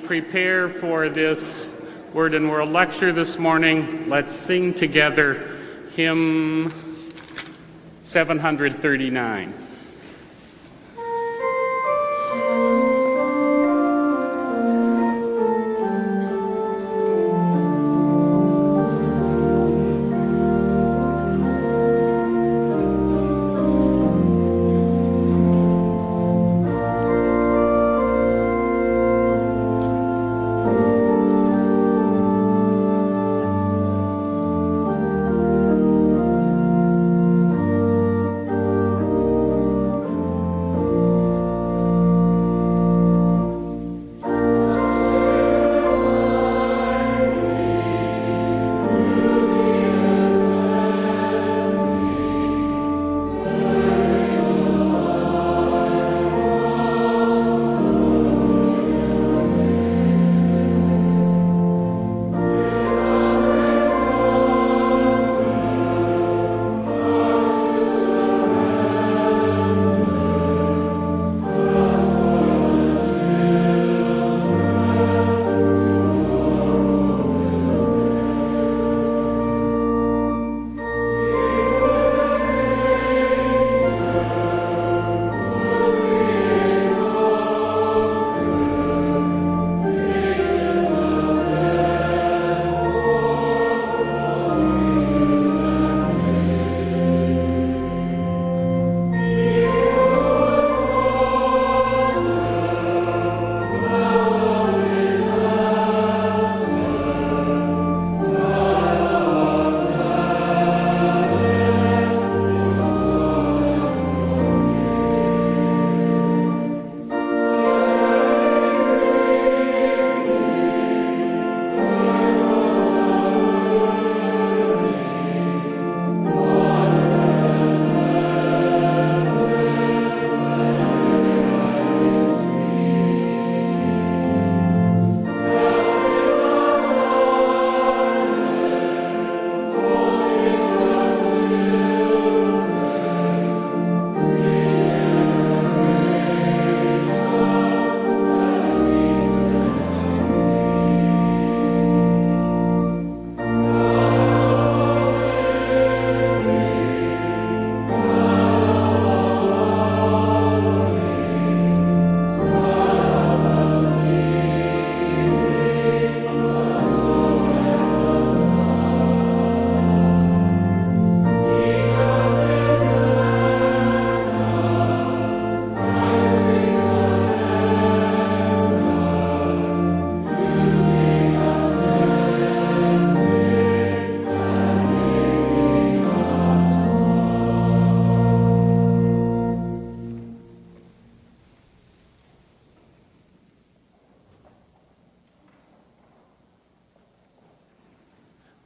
Prepare for this Word and World lecture this morning. Let's sing together hymn 739.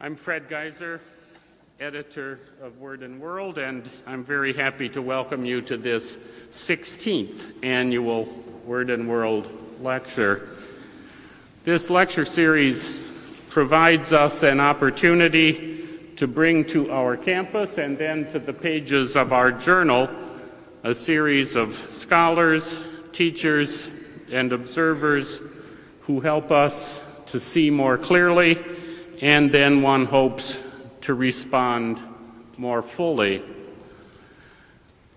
I'm Fred Geiser, editor of Word and World, and I'm very happy to welcome you to this 16th annual Word and World lecture. This lecture series provides us an opportunity to bring to our campus and then to the pages of our journal a series of scholars, teachers, and observers who help us to see more clearly, and then one hopes to respond more fully.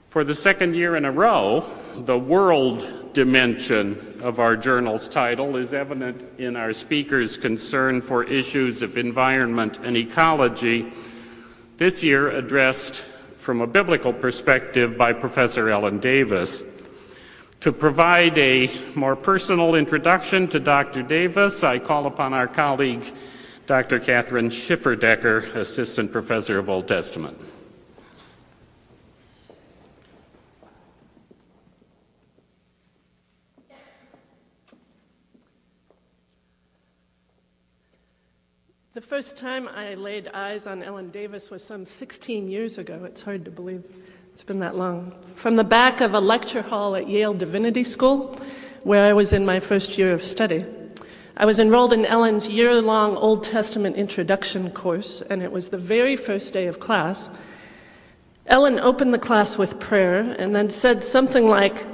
For the second year in a row, the world dimension of our journal's title is evident in our speaker's concern for issues of environment and ecology, this year addressed from a biblical perspective by Professor Ellen Davis. To provide a more personal introduction to Dr. Davis, I call upon our colleague, Dr. Catherine Schifferdecker, Assistant Professor of Old Testament. The first time I laid eyes on Ellen Davis was some 16 years ago. It's hard to believe it's been that long. From the back of a lecture hall at Yale Divinity School, where I was in my first year of study. I was enrolled in Ellen's year-long Old Testament introduction course, and it was the very first day of class. Ellen opened the class with prayer and then said something like,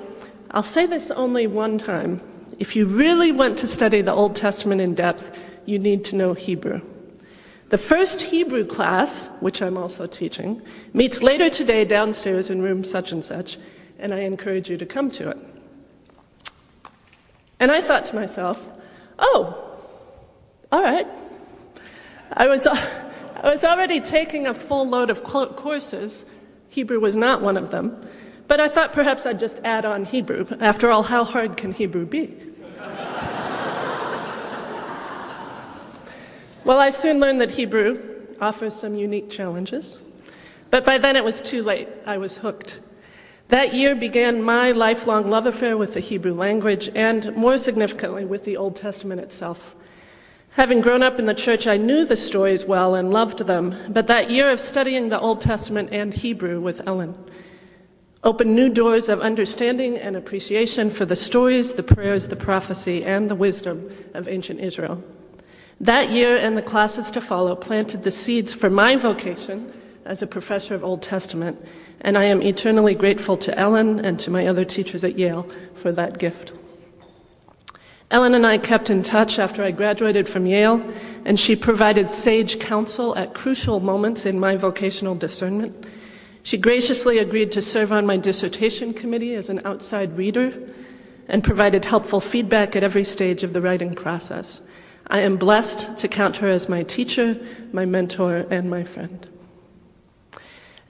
"I'll say this only one time. If you really want to study the Old Testament in depth, you need to know Hebrew. The first Hebrew class, which I'm also teaching, meets later today downstairs in room such and such, and I encourage you to come to it. And I thought to myself, oh, all right. I was already taking a full load of courses. Hebrew was not one of them. But I thought perhaps I'd just add on Hebrew. After all, how hard can Hebrew be? Well, I soon learned that Hebrew offers some unique challenges. But by then it was too late. I was hooked. That year began my lifelong love affair with the Hebrew language and, more significantly, with the Old Testament itself. Having grown up in the church, I knew the stories well and loved them, but that year of studying the Old Testament and Hebrew with Ellen opened new doors of understanding and appreciation for the stories, the prayers, the prophecy, and the wisdom of ancient Israel. That year and the classes to follow planted the seeds for my vocation as a professor of Old Testament, and I am eternally grateful to Ellen and to my other teachers at Yale for that gift. Ellen and I kept in touch after I graduated from Yale, and she provided sage counsel at crucial moments in my vocational discernment. She graciously agreed to serve on my dissertation committee as an outside reader and provided helpful feedback at every stage of the writing process. I am blessed to count her as my teacher, my mentor, and my friend.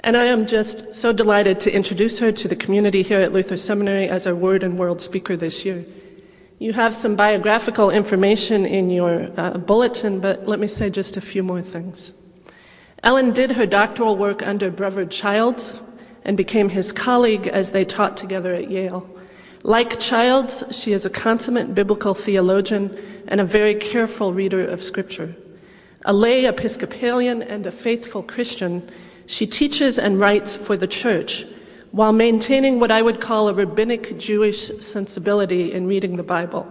And I am just so delighted to introduce her to the community here at Luther Seminary as our Word and World speaker this year. You have some biographical information in your bulletin, but let me say just a few more things. Ellen did her doctoral work under Brevard Childs and became his colleague as they taught together at Yale. Like Childs, she is a consummate biblical theologian and a very careful reader of Scripture. A lay Episcopalian and a faithful Christian, she teaches and writes for the church while maintaining what I would call a rabbinic Jewish sensibility in reading the Bible.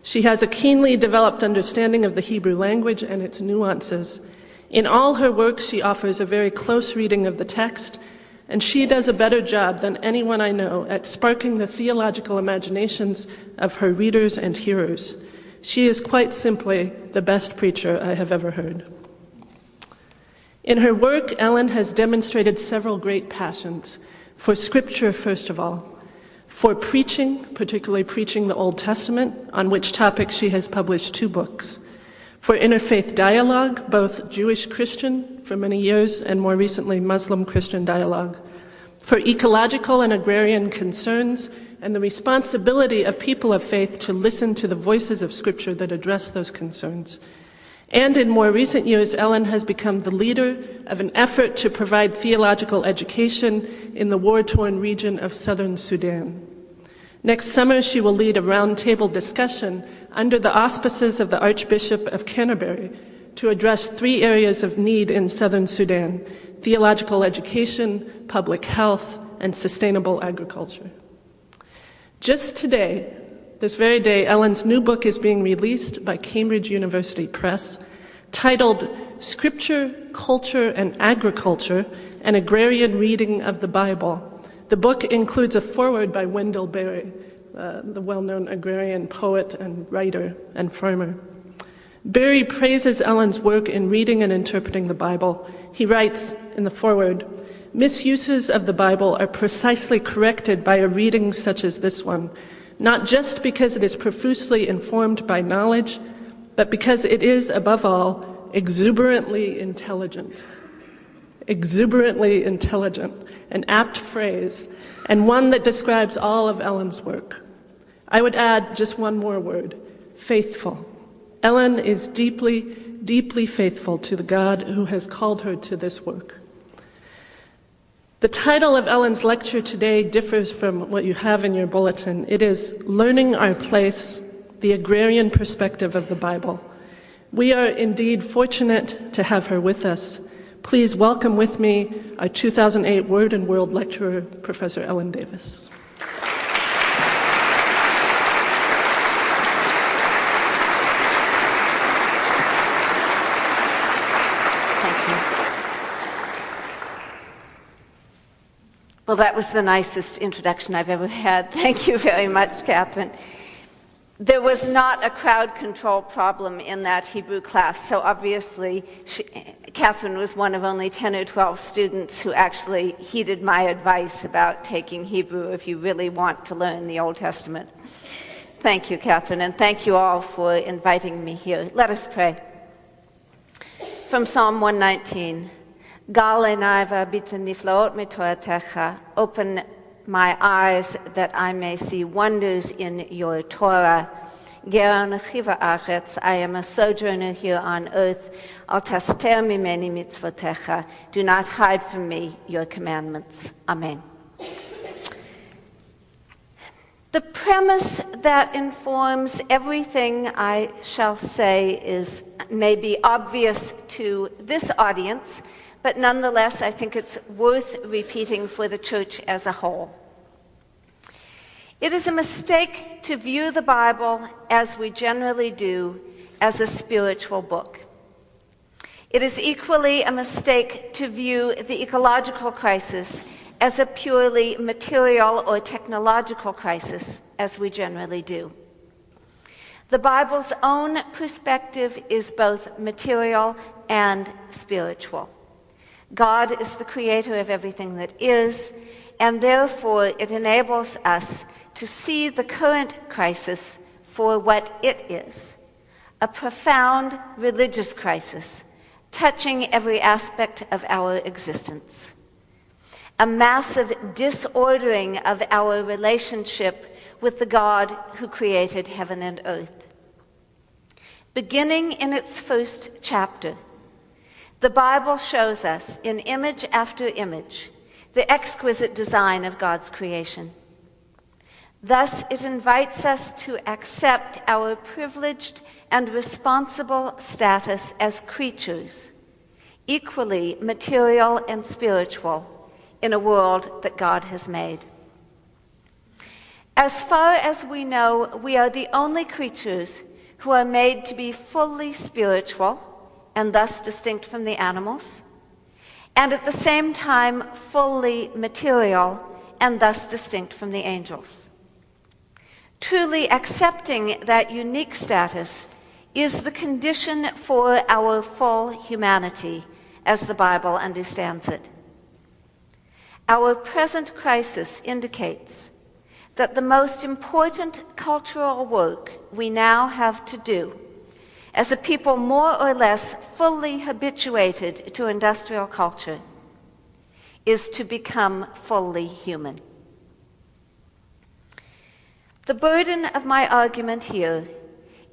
She has a keenly developed understanding of the Hebrew language and its nuances. In all her work, she offers a very close reading of the text, and she does a better job than anyone I know at sparking the theological imaginations of her readers and hearers. She is quite simply the best preacher I have ever heard. In her work, Ellen has demonstrated several great passions. For Scripture, first of all. For preaching, particularly preaching the Old Testament, on which topic she has published 2 books. For interfaith dialogue, both Jewish-Christian for many years and more recently Muslim-Christian dialogue. For ecological and agrarian concerns and the responsibility of people of faith to listen to the voices of Scripture that address those concerns. And in more recent years, Ellen has become the leader of an effort to provide theological education in the war-torn region of southern Sudan. Next summer, she will lead a roundtable discussion under the auspices of the Archbishop of Canterbury to address 3 areas of need in southern Sudan: theological education, public health, and sustainable agriculture. Just today, this very day, Ellen's new book is being released by Cambridge University Press, titled Scripture, Culture, and Agriculture, an Agrarian Reading of the Bible. The book includes a foreword by Wendell Berry, the well-known agrarian poet and writer and farmer. Berry praises Ellen's work in reading and interpreting the Bible. He writes in the foreword, "Misuses of the Bible are precisely corrected by a reading such as this one, not just because it is profusely informed by knowledge, but because it is, above all, exuberantly intelligent." Exuberantly intelligent, an apt phrase, and one that describes all of Ellen's work. I would add just one more word: faithful. Ellen is deeply, deeply faithful to the God who has called her to this work. The title of Ellen's lecture today differs from what you have in your bulletin. It is Learning Our Place, the Agrarian Perspective of the Bible. We are indeed fortunate to have her with us. Please welcome with me our 2008 Word and World lecturer, Professor Ellen Davis. Thank you. Well, that was the nicest introduction I've ever had. Thank you very much, Catherine. Well, that was the nicest introduction I've ever had. Thank you very much. Well, that was the nicest introduction I've ever had. Thank you very much, Catherine. Well, that was the nicest introduction I've ever had. Thank you very much, Catherine. There was not a crowd control problem in that Hebrew class, so obviously Catherine was one of only 10 or 12 students who actually heeded my advice about taking Hebrew if you really want to learn the Old Testament. Thank you, Catherine, and thank you all for inviting me here. Let us pray. From Psalm 119, Gal einai v'abita niflaot mitoratecha, open my eyes that I may see wonders in your Torah. Ger nechiva aretz, I am a sojourner here on earth. Al taster mimeni mitzvotecha, do not hide from me your commandments. Amen. The premise that informs everything I shall say may be obvious to this audience, but nonetheless, I think it's worth repeating for the church as a whole. It is a mistake to view the Bible, as we generally do, as a spiritual book. It is equally a mistake to view the ecological crisis as a purely material or technological crisis, as we generally do. The Bible's own perspective is both material and spiritual. God is the creator of everything that is, and therefore it enables us to see the current crisis for what it is, a profound religious crisis touching every aspect of our existence, a massive disordering of our relationship with the God who created heaven and earth. Beginning in its first chapter, the Bible shows us, in image after image, the exquisite design of God's creation. Thus, it invites us to accept our privileged and responsible status as creatures, equally material and spiritual, in a world that God has made. As far as we know, we are the only creatures who are made to be fully spiritual, and thus distinct from the animals, and at the same time fully material, and thus distinct from the angels. Truly accepting that unique status is the condition for our full humanity, as the Bible understands it. Our present crisis indicates that the most important cultural work we now have to do, as a people more or less fully habituated to industrial culture, is to become fully human. The burden of my argument here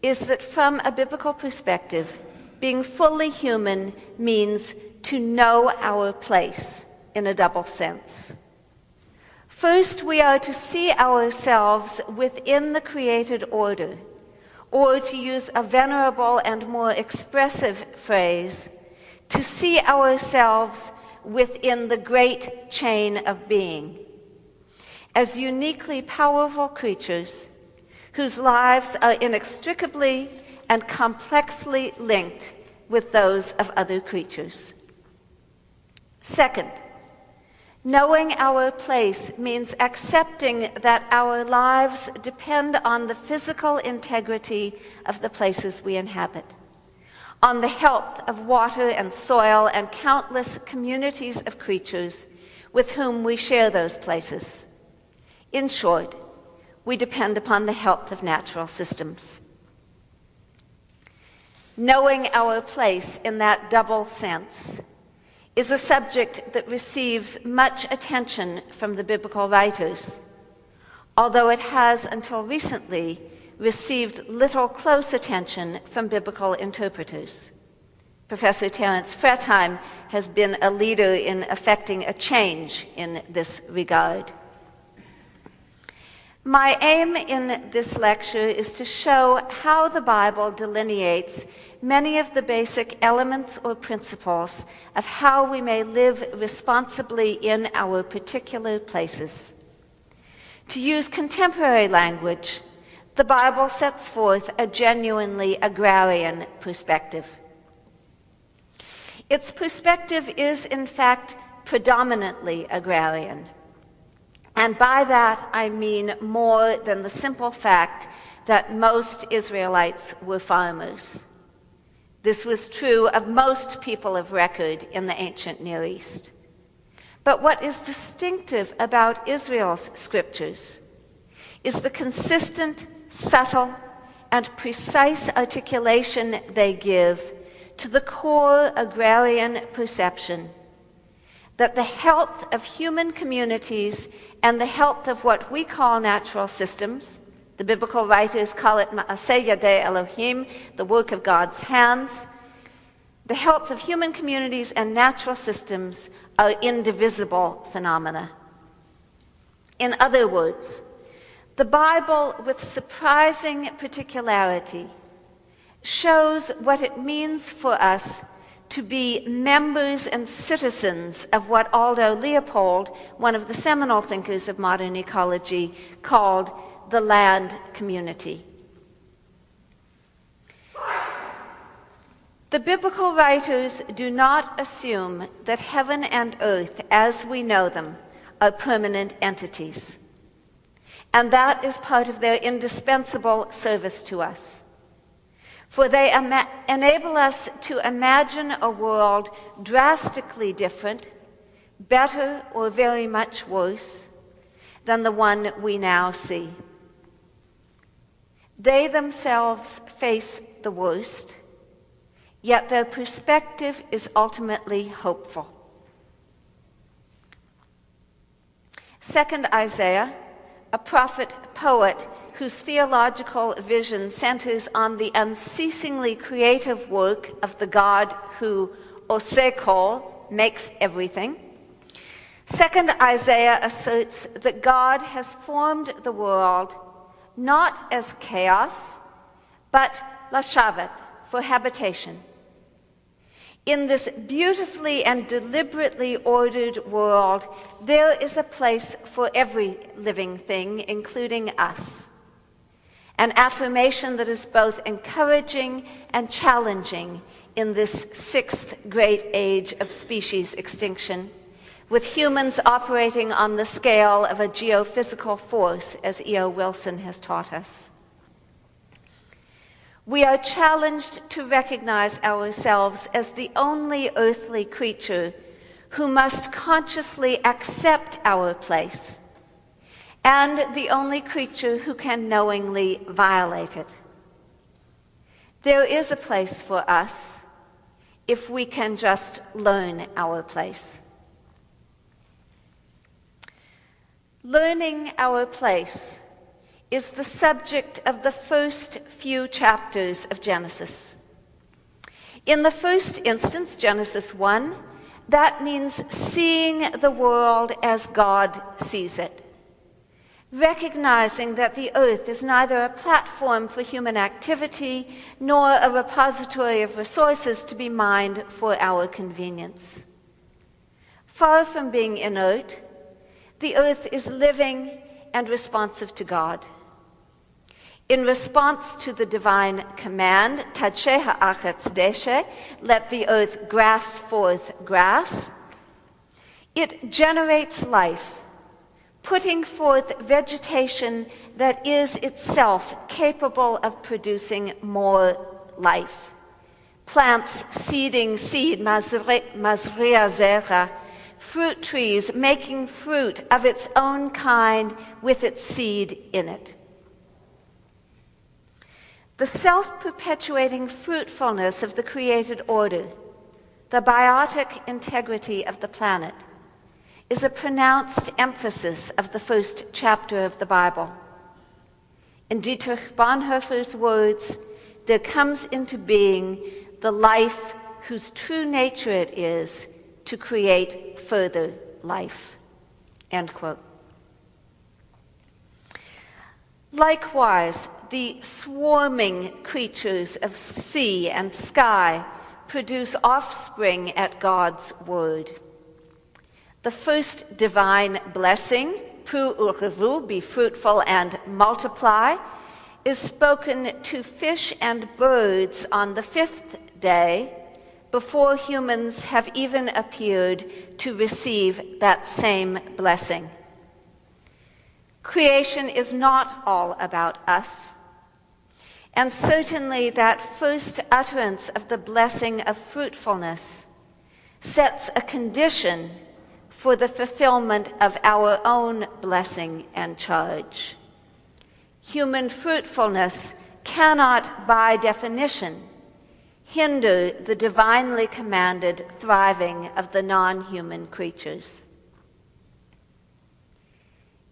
is that from a biblical perspective, being fully human means to know our place in a double sense. First, we are to see ourselves within the created order, or to use a venerable and more expressive phrase, to see ourselves within the great chain of being, as uniquely powerful creatures whose lives are inextricably and complexly linked with those of other creatures. Second, knowing our place means accepting that our lives depend on the physical integrity of the places we inhabit, on the health of water and soil and countless communities of creatures with whom we share those places. In short, we depend upon the health of natural systems. Knowing our place in that double sense is a subject that receives much attention from the biblical writers, although it has until recently received little close attention from biblical interpreters. Professor Terence Fretheim has been a leader in effecting a change in this regard. My aim in this lecture is to show how the Bible delineates many of the basic elements or principles of how we may live responsibly in our particular places. To use contemporary language, the Bible sets forth a genuinely agrarian perspective. Its perspective is, in fact, predominantly agrarian. And by that, I mean more than the simple fact that most Israelites were farmers. This was true of most people of record in the ancient Near East. But what is distinctive about Israel's scriptures is the consistent, subtle, and precise articulation they give to the core agrarian perception that the health of human communities and the health of what we call natural systems, the biblical writers call it Ma'aseh Yadei Elohim, the work of God's hands, the health of human communities and natural systems are indivisible phenomena. In other words, the Bible, with surprising particularity, shows what it means for us to be members and citizens of what Aldo Leopold, one of the seminal thinkers of modern ecology, called the land community. The biblical writers do not assume that heaven and earth, as we know them, are permanent entities. And that is part of their indispensable service to us. For they enable us to imagine a world drastically different, better or very much worse, than the one we now see. They themselves face the worst, yet their perspective is ultimately hopeful. Second Isaiah, a prophet-poet whose theological vision centers on the unceasingly creative work of the God who, oseh kol, makes everything. Second Isaiah asserts that God has formed the world not as chaos, but lashavet, for habitation. In this beautifully and deliberately ordered world, there is a place for every living thing, including us. An affirmation that is both encouraging and challenging in this sixth great age of species extinction, with humans operating on the scale of a geophysical force, as E.O. Wilson has taught us. We are challenged to recognize ourselves as the only earthly creature who must consciously accept our place, and the only creature who can knowingly violate it. There is a place for us if we can just learn our place. Learning our place is the subject of the first few chapters of Genesis. In the first instance, Genesis 1, that means seeing the world as God sees it, recognizing that the earth is neither a platform for human activity nor a repository of resources to be mined for our convenience. Far from being inert, the earth is living and responsive to God. In response to the divine command, Tadsheh ha'aretz deshe, let the earth grass forth grass, it generates life, putting forth vegetation that is itself capable of producing more life. Plants seeding seed, mazria zera, fruit trees making fruit of its own kind with its seed in it. The self-perpetuating fruitfulness of the created order, the biotic integrity of the planet, is a pronounced emphasis of the first chapter of the Bible. In Dietrich Bonhoeffer's words, there comes into being the life whose true nature it is to create further life. End quote. Likewise, the swarming creatures of sea and sky produce offspring at God's word. The first divine blessing, pru urevu, be fruitful and multiply, is spoken to fish and birds on the fifth day, before humans have even appeared to receive that same blessing. Creation is not all about us, And certainly that first utterance of the blessing of fruitfulness sets a condition for the fulfillment of our own blessing and charge. Human fruitfulness cannot, by definition, hinder the divinely commanded thriving of the non-human creatures.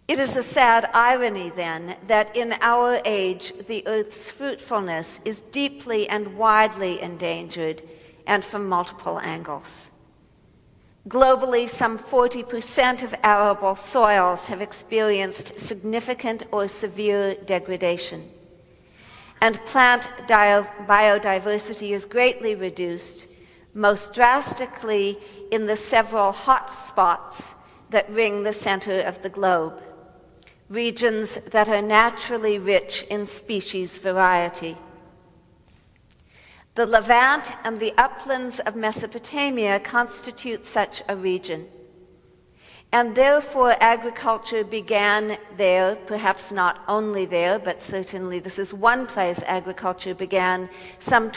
It is a sad irony, then, that in our age the earth's fruitfulness is deeply and widely endangered, and from multiple angles. Globally, some 40% of arable soils have experienced significant or severe degradation, and plant biodiversity is greatly reduced, most drastically in the several hot spots that ring the center of the globe, regions that are naturally rich in species variety. The Levant and the uplands of Mesopotamia constitute such a region, and therefore agriculture began there, perhaps not only there, but certainly this is one place agriculture began some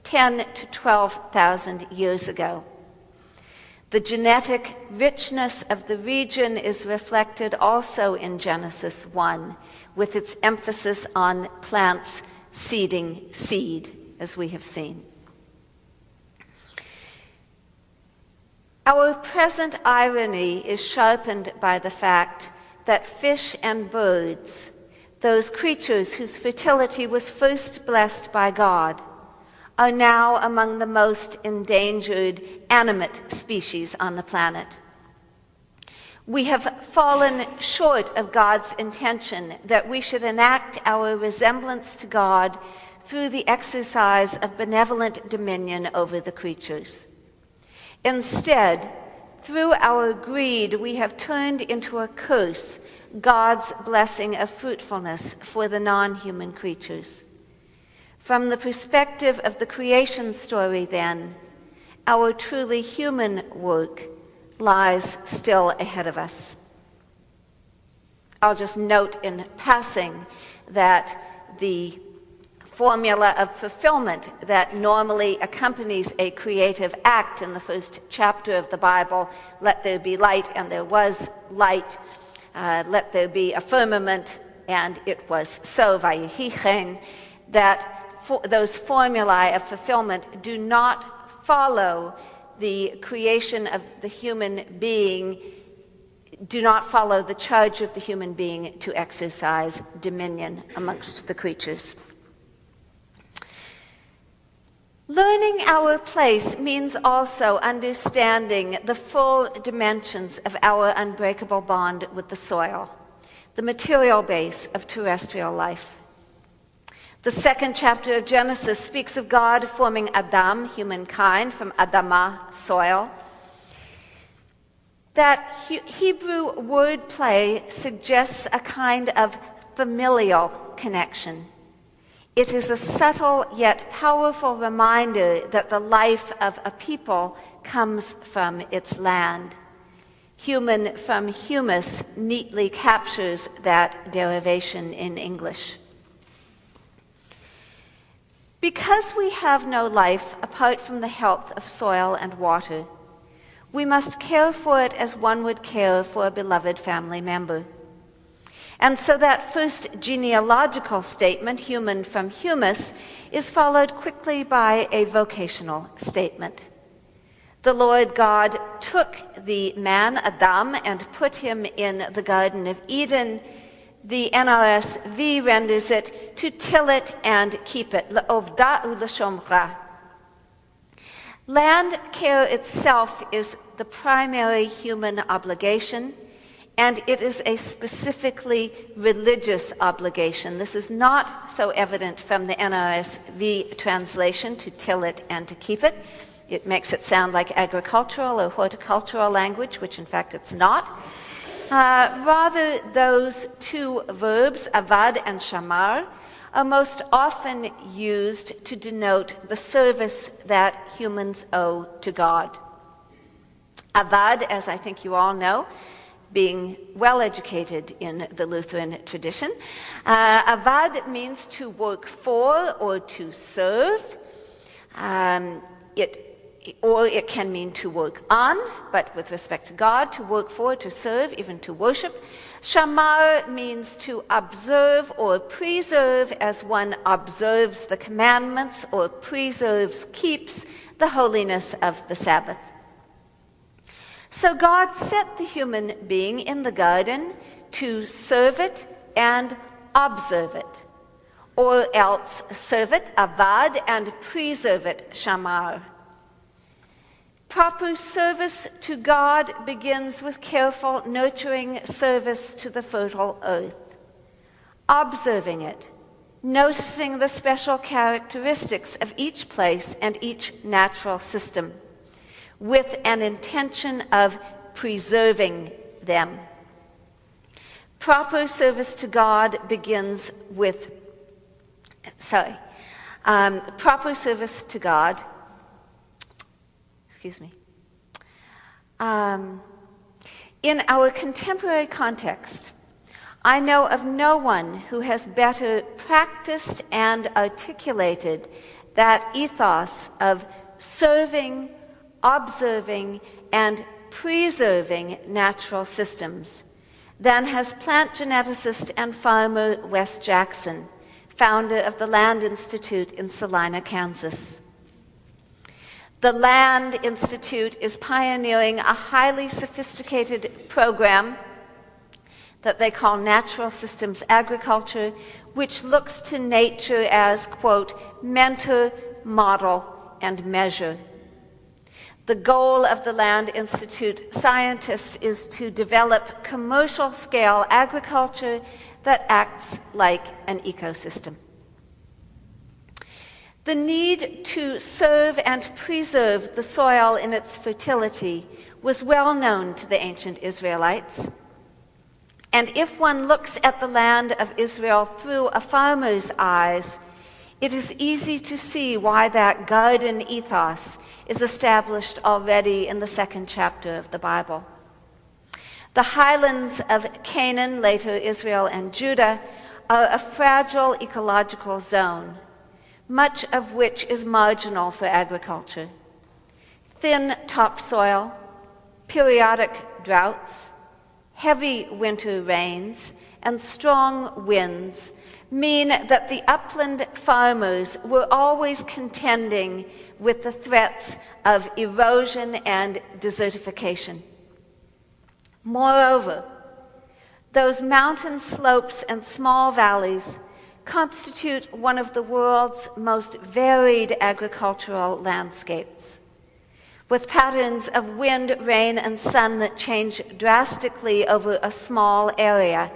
10 to 12,000 years ago. The genetic richness of the region is reflected also in Genesis 1, with its emphasis on plants seeding seed, as we have seen. Our present irony is sharpened by the fact that fish and birds, those creatures whose fertility was first blessed by God, are now among the most endangered animate species on the planet. We have fallen short of God's intention that we should enact our resemblance to God through the exercise of benevolent dominion over the creatures. Instead, through our greed, we have turned into a curse God's blessing of fruitfulness for the non-human creatures. From the perspective of the creation story, then, our truly human work lies still ahead of us. I'll just note in passing that the formula of fulfillment that normally accompanies a creative act in the first chapter of the Bible, let there be light, and there was light, let there be a firmament, and it was so, vayehi chen, that those formulae of fulfillment do not follow the creation of the human being, do not follow the charge of the human being to exercise dominion amongst the creatures. Learning our place means also understanding the full dimensions of our unbreakable bond with the soil, the material base of terrestrial life. The second chapter of Genesis speaks of God forming Adam, humankind, from Adamah, soil. That Hebrew wordplay suggests a kind of familial connection. It is a subtle yet powerful reminder that the life of a people comes from its land. Human from humus neatly captures that derivation in English. Because we have no life apart from the health of soil and water, we must care for it as one would care for a beloved family member. And so that first genealogical statement, human from humus, is followed quickly by a vocational statement. The Lord God took the man, Adam, and put him in the Garden of Eden. The NRSV renders it to till it and keep it. Le'ovda u'leshomra. Land care itself is the primary human obligation, and it is a specifically religious obligation. This is not so evident from the NRSV translation, to till it and to keep it. It makes it sound like agricultural or horticultural language, which in fact it's not. Rather, those two verbs, avad and shamar, are most often used to denote the service that humans owe to God. Avad, as I think you all know, being well educated in the Lutheran tradition. Avad means to work for or to serve. It can mean to work on, but with respect to God, to work for, to serve, even to worship. Shamar means to observe or preserve, as one observes the commandments or preserves, keeps the holiness of the Sabbath. So God set the human being in the garden to serve it and observe it, or else serve it, avad, and preserve it, shamar. Proper service to God begins with careful, nurturing service to the fertile earth, observing it, noticing the special characteristics of each place and each natural system, with an intention of preserving them. Proper service to God begins with, proper service to God, in our contemporary context, I know of no one who has better practiced and articulated that ethos of serving, observing, and preserving natural systems than has plant geneticist and farmer Wes Jackson, founder of the Land Institute in Salina, Kansas. The Land Institute is pioneering a highly sophisticated program that they call Natural Systems Agriculture, which looks to nature as, quote, mentor, model, and measure. The goal of the Land Institute scientists is to develop commercial-scale agriculture that acts like an ecosystem. The need to serve and preserve the soil in its fertility was well known to the ancient Israelites. And if one looks at the land of Israel through a farmer's eyes, it is easy to see why that garden ethos is established already in the 2nd chapter of the Bible. The Highlands of Kanan, later Israel and Judah, are a fragile ecological zone, much of which is marginal for agriculture. Thin topsoil, periodic droughts, heavy winter rains, and strong winds mean that the upland farmers were always contending with the threats of erosion and desertification. Moreover, those mountain slopes and small valleys constitute one of the world's most varied agricultural landscapes, with patterns of wind, rain, and sun that change drastically over a small area.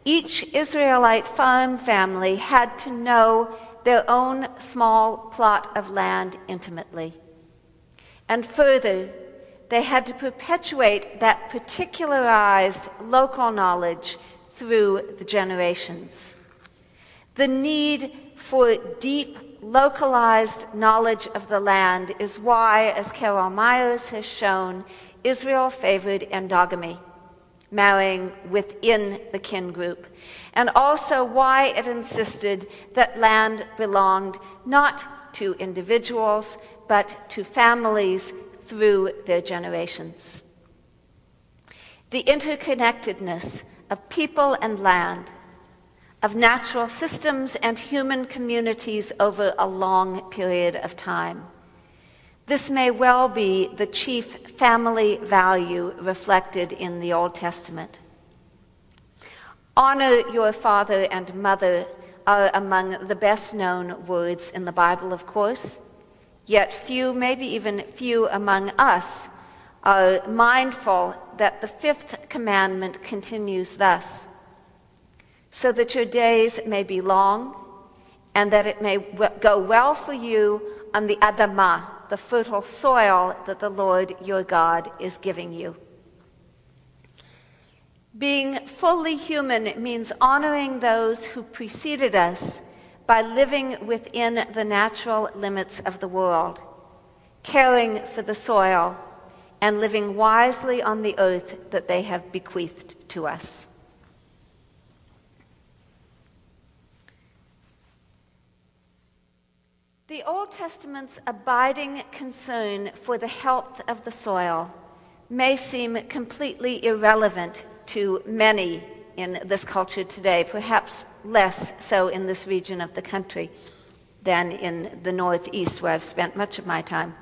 Each Israelite farm family had to know their own small plot of land intimately. And further, they had to perpetuate that particularized local knowledge through the generations. The need for deep, localized knowledge of the land is why, as Carol Myers has shown, Israel favored endogamy, marrying within the kin group, and also why it insisted that land belonged not to individuals, but to families through their generations. The interconnectedness of people and land, of natural systems and human communities over a long period of time. This may well be the chief family value reflected in the Old Testament. Honor your father and mother are among the best known words in the Bible, of course, yet few, maybe even few among us, are mindful that the 5th commandment continues thus: so that your days may be long, and that it may go well for you on the Adamah, the fertile soil that the Lord your God is giving you. Being fully human means honoring those who preceded us by living within the natural limits of the world, caring for the soil, and living wisely on the earth that they have bequeathed to us. The Old Testament's abiding concern for the health of the soil may seem completely irrelevant to many in this culture today, perhaps less so in this region of the country than in the Northeast, where I've spent much of my time.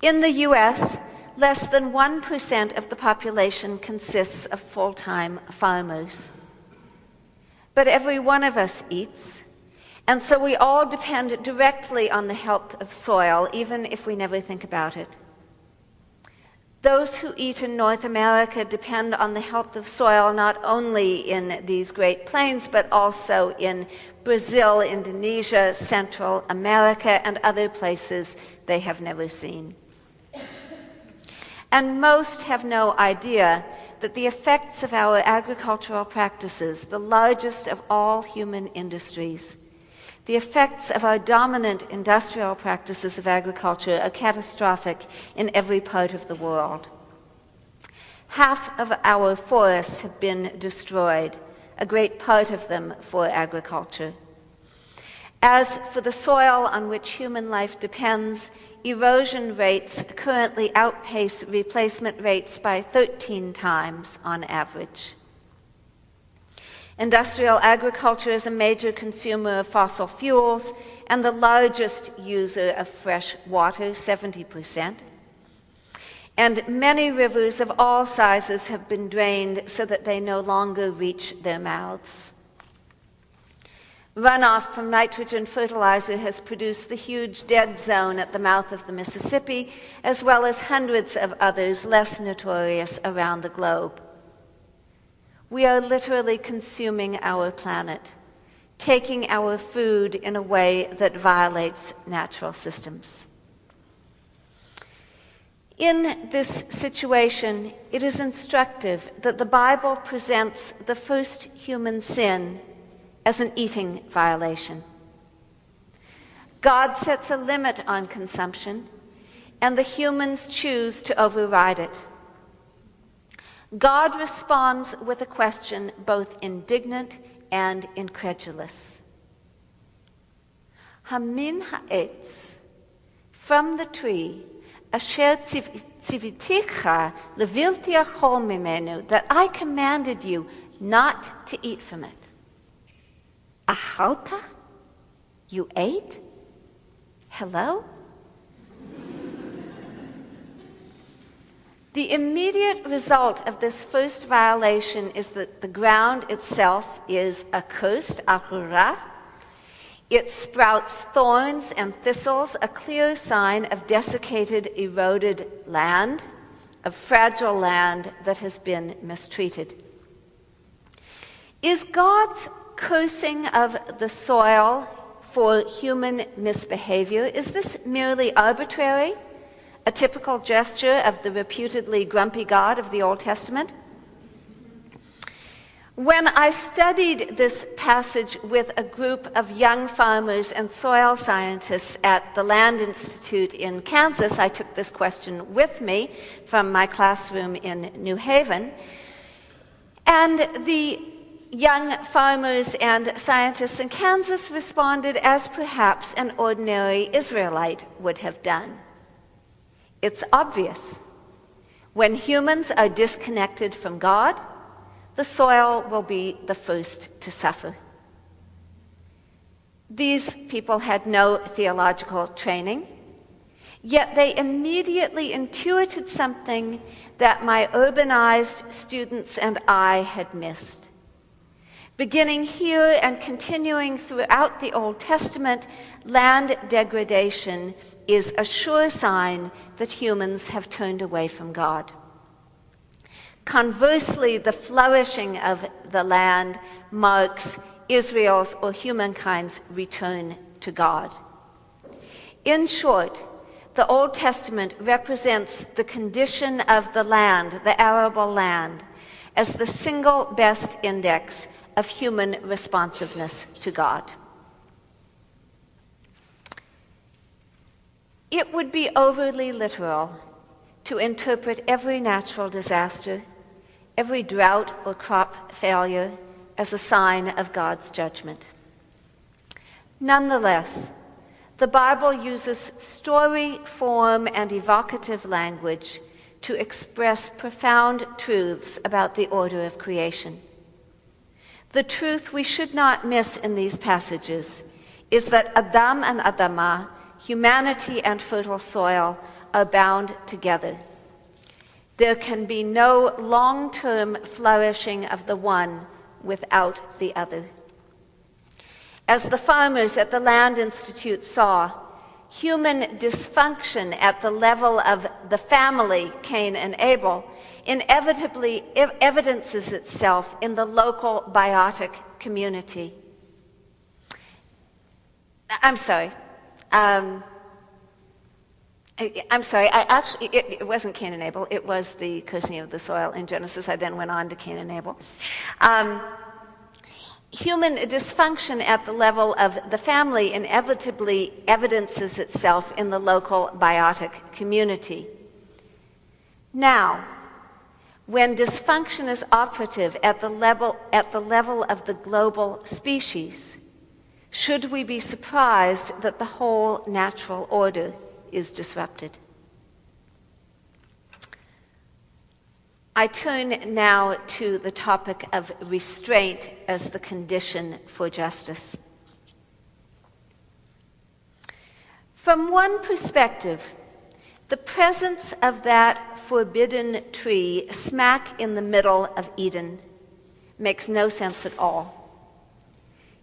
In the U.S., less than 1% of the population consists of full-time farmers. But every one of us eats, and so we all depend directly on the health of soil, even if we never think about it. Those who eat in North America depend on the health of soil not only in these Great Plains, but also in Brazil, Indonesia, Central America, and other places they have never seen. And most have no idea that the effects of our agricultural practices, the largest of all human industries, the effects of our dominant industrial practices of agriculture are catastrophic in every part of the world. Half of our forests have been destroyed, a great part of them for agriculture. As for the soil on which human life depends, erosion rates currently outpace replacement rates by 13 times on average. Industrial agriculture is a major consumer of fossil fuels and the largest user of fresh water, 70%. And many rivers of all sizes have been drained so that they no longer reach their mouths. Runoff from nitrogen fertilizer has produced the huge dead zone at the mouth of the Mississippi, as well as hundreds of others less notorious around the globe. We are literally consuming our planet, taking our food in a way that violates natural systems. In this situation, it is instructive that the Bible presents the first human sin as an eating violation. God sets a limit on consumption, and the humans choose to override it. God responds with a question both indignant and incredulous. Hamin ha'etz, from the tree, asher tziviticha levilti achol mimenu, that I commanded you not to eat from it. Achalta? You ate? Hello? The immediate result of this first violation is that the ground itself is accursed, achura. It sprouts thorns and thistles, a clear sign of desiccated, eroded land, of fragile land that has been mistreated. Is God's cursing of the soil for human misbehavior, is this merely arbitrary? A typical gesture of the reputedly grumpy God of the Old Testament? When I studied this passage with a group of young farmers and soil scientists at the Land Institute in Kansas, I took this question with me from my classroom in New Haven. And the young farmers and scientists in Kansas responded as perhaps an ordinary Israelite would have done. It's obvious. When humans are disconnected from God, the soil will be the first to suffer. These people had no theological training, yet they immediately intuited something that my urbanized students and I had missed. Beginning here and continuing throughout the Old Testament, land degradation is a sure sign that humans have turned away from God. Conversely, the flourishing of the land marks Israel's or humankind's return to God. In short, the Old Testament represents the condition of the land, the arable land, as the single best index of human responsiveness to God. It would be overly literal to interpret every natural disaster, every drought or crop failure, as a sign of God's judgment. Nonetheless, the Bible uses story, form, and evocative language to express profound truths about the order of creation. The truth we should not miss in these passages is that Adam and Adamah, humanity and fertile soil, are bound together. There can be no long-term flourishing of the one without the other. As the farmers at the Land Institute saw, human dysfunction at the level of the family, Cain and Abel, inevitably evidences itself in the local biotic community. I'm sorry. It wasn't Cain and Abel. It was the cursing of the soil in Genesis. I then went on to Cain and Abel. Human dysfunction at the level of the family inevitably evidences itself in the local biotic community. Now, when dysfunction is operative at the level of the global species, should we be surprised that the whole natural order is disrupted? I turn now to the topic of restraint as the condition for justice. From one perspective, the presence of that forbidden tree smack in the middle of Eden makes no sense at all.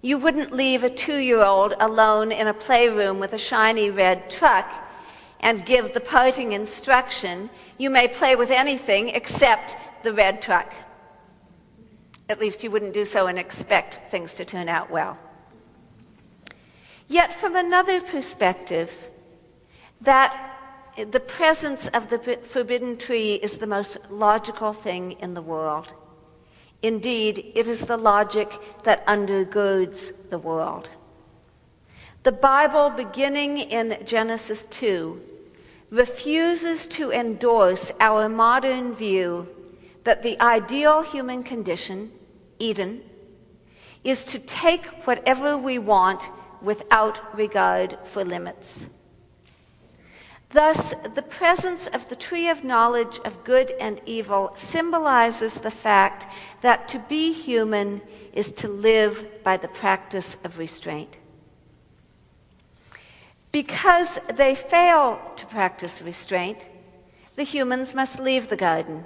You wouldn't leave a 2-year-old alone in a playroom with a shiny red truck and give the parting instruction, you may play with anything except the red truck. At least you wouldn't do so and expect things to turn out well. Yet from another perspective, that the presence of the forbidden tree is the most logical thing in the world. Indeed, it is the logic that undergirds the world. The Bible, beginning in Genesis 2, refuses to endorse our modern view that the ideal human condition, Eden, is to take whatever we want without regard for limits. Thus, the presence of the tree of knowledge of good and evil symbolizes the fact that to be human is to live by the practice of restraint. Because they fail to practice restraint, the humans must leave the garden.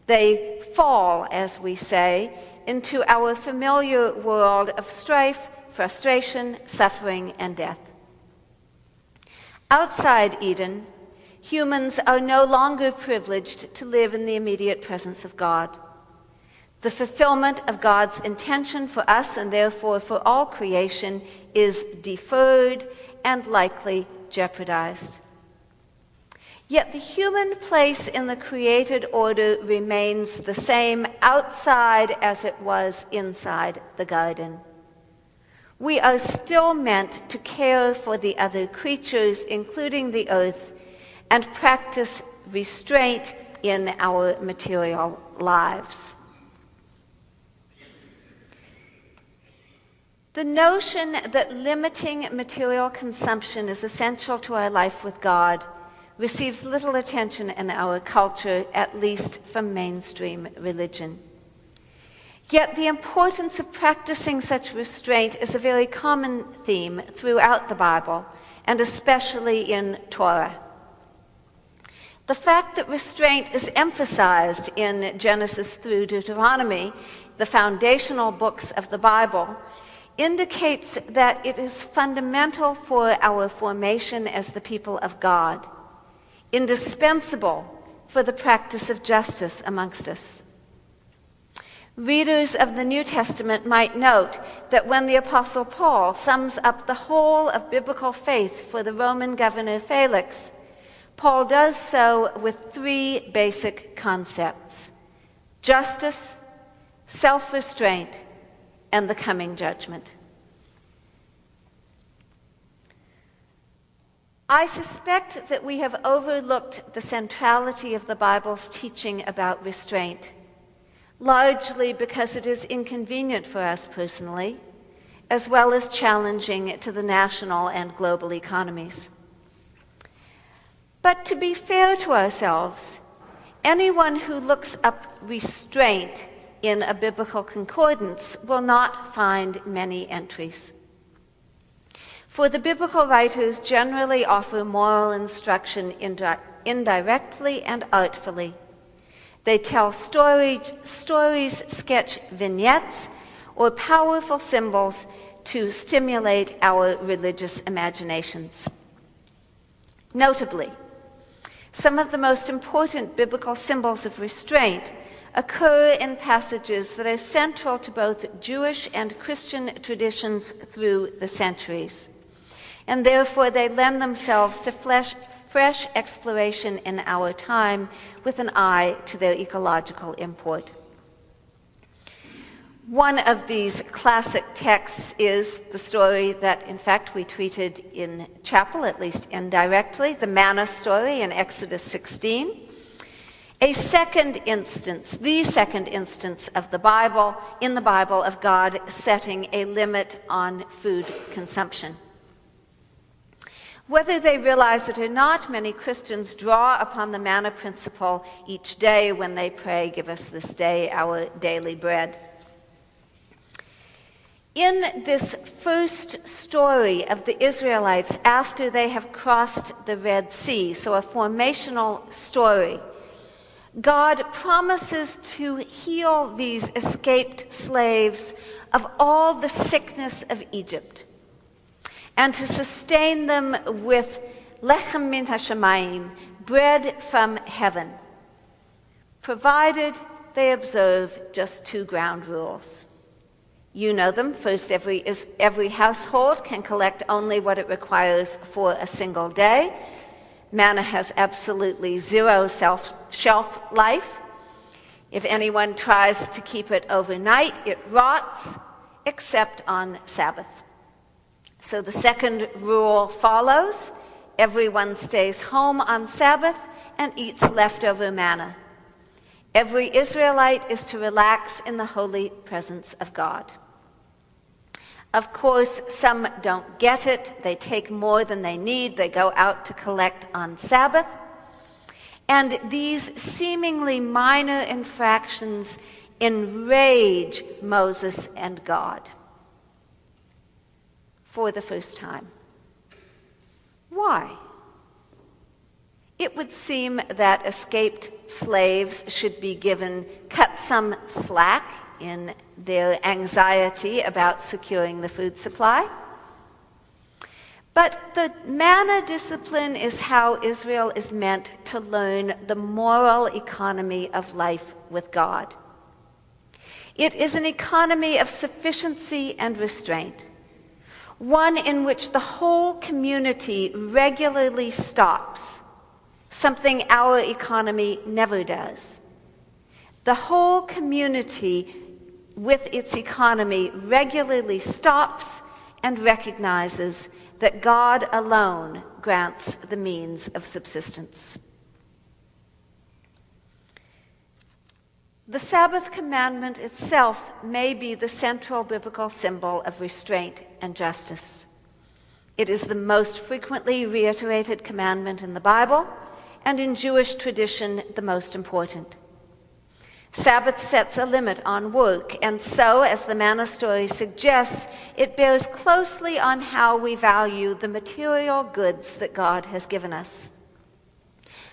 They fall, as we say, into our familiar world of strife, frustration, suffering, and death. Outside Eden, humans are no longer privileged to live in the immediate presence of God. The fulfillment of God's intention for us, and therefore for all creation, is deferred and likely jeopardized. Yet the human place in the created order remains the same outside as it was inside the garden. We are still meant to care for the other creatures, including the earth, and practice restraint in our material lives. The notion that limiting material consumption is essential to our life with God receives little attention in our culture, at least from mainstream religion. Yet the importance of practicing such restraint is a very common theme throughout the Bible, and especially in Torah. The fact that restraint is emphasized in Genesis through Deuteronomy, the foundational books of the Bible, indicates that it is fundamental for our formation as the people of God, indispensable for the practice of justice amongst us. Readers of the New Testament might note that when the Apostle Paul sums up the whole of biblical faith for the Roman governor Felix, Paul does so with 3 basic concepts: justice, self-restraint, and the coming judgment. I suspect that we have overlooked the centrality of the Bible's teaching about restraint, largely because it is inconvenient for us personally, as well as challenging to the national and global economies. But to be fair to ourselves, anyone who looks up restraint in a biblical concordance will not find many entries. For the biblical writers generally offer moral instruction indirectly and artfully. They tell stories, sketch vignettes, or powerful symbols to stimulate our religious imaginations. Notably, some of the most important biblical symbols of restraint occur in passages that are central to both Jewish and Christian traditions through the centuries, and therefore they lend themselves to fresh exploration in our time with an eye to their ecological import. One of these classic texts is the story that, in fact, we treated in chapel, at least indirectly, the manna story in Exodus 16. The second instance of the Bible, in the Bible, of God setting a limit on food consumption. Whether they realize it or not, many Christians draw upon the manna principle each day when they pray, "Give us this day our daily bread." In this first story of the Israelites after they have crossed the Red Sea, so a formational story, God promises to heal these escaped slaves of all the sickness of Egypt and to sustain them with lechem min hashamayim, bread from heaven, provided they observe just two ground rules. You know them. First, every household can collect only what it requires for a single day. Manna has absolutely zero shelf life. If anyone tries to keep it overnight, it rots, except on Sabbath. So the second rule follows: everyone stays home on Sabbath and eats leftover manna. Every Israelite is to relax in the holy presence of God. Of course, some don't get it. They take more than they need. They go out to collect on Sabbath. And these seemingly minor infractions enrage Moses and God for the first time. Why? It would seem that escaped slaves should be cut some slack in their anxiety about securing the food supply. But the manna discipline is how Israel is meant to learn the moral economy of life with God. It is an economy of sufficiency and restraint, one in which the whole community regularly stops, something our economy never does. The whole community with its economy regularly stops and recognizes that God alone grants the means of subsistence. The Sabbath Commandment itself may be the central biblical symbol of restraint and justice. It is the most frequently reiterated commandment in the Bible, and in Jewish tradition, the most important. Sabbath sets a limit on work, and so, as the manna story suggests, it bears closely on how we value the material goods that God has given us.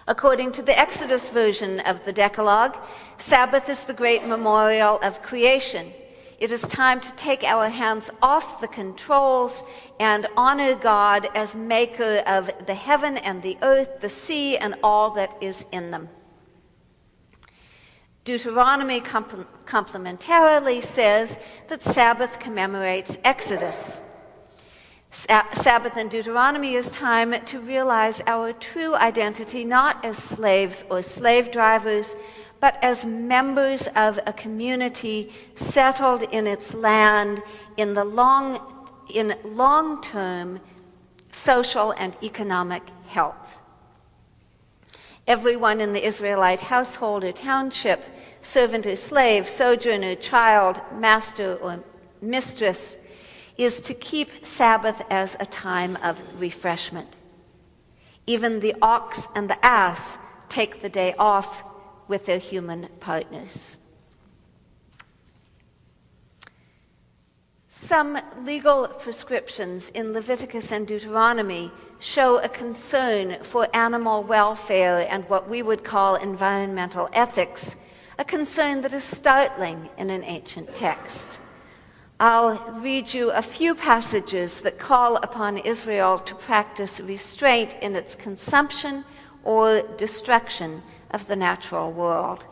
According to the Exodus version of the Decalogue, Sabbath is the great memorial of creation. It is time to take our hands off the controls and honor God as maker of the heaven and the earth, the sea, and all that is in them. Deuteronomy complementarily says that Sabbath commemorates Exodus. Sabbath in Deuteronomy is time to realize our true identity not as slaves or slave drivers, but as members of a community settled in its land in long-term social and economic health. Everyone in the Israelite household or township, servant or slave, sojourner, child, master or mistress, is to keep Sabbath as a time of refreshment. Even the ox and the ass take the day off with their human partners. Some legal prescriptions in Leviticus and Deuteronomy show a concern for animal welfare and what we would call environmental ethics, a concern that is startling in an ancient text. I'll read you a few passages that call upon Israel to practice restraint in its consumption or destruction of the natural world.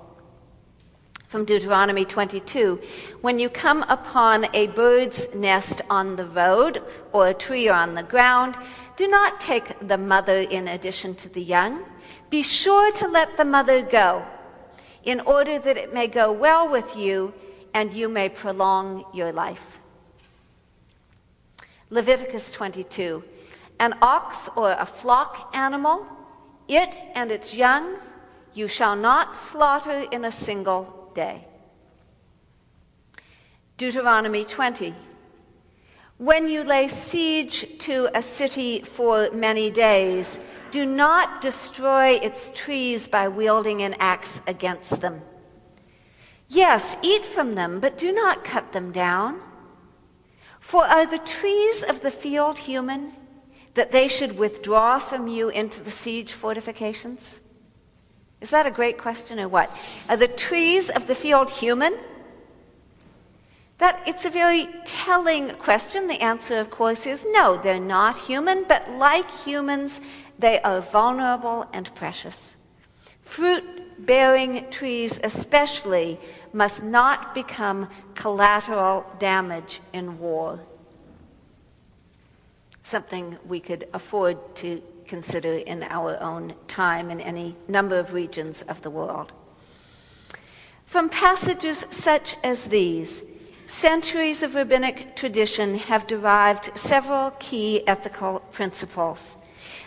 From Deuteronomy 22, when you come upon a bird's nest on the road or a tree on the ground, do not take the mother in addition to the young. Be sure to let the mother go, in order that it may go well with you and you may prolong your life. Leviticus 22, an ox or a flock animal, it and its young, you shall not slaughter in a single day. Deuteronomy 20, when you lay siege to a city for many days, do not destroy its trees by wielding an axe against them. Yes, eat from them, but do not cut them down. For are the trees of the field human, that they should withdraw from you into the siege fortifications? Is that a great question or what? Are the trees of the field human? It's a very telling question. The answer, of course, is no, they're not human, but like humans, they are vulnerable and precious. Fruit-bearing trees especially must not become collateral damage in war. Something we could afford to consider in our own time in any number of regions of the world. From passages such as these, centuries of rabbinic tradition have derived several key ethical principles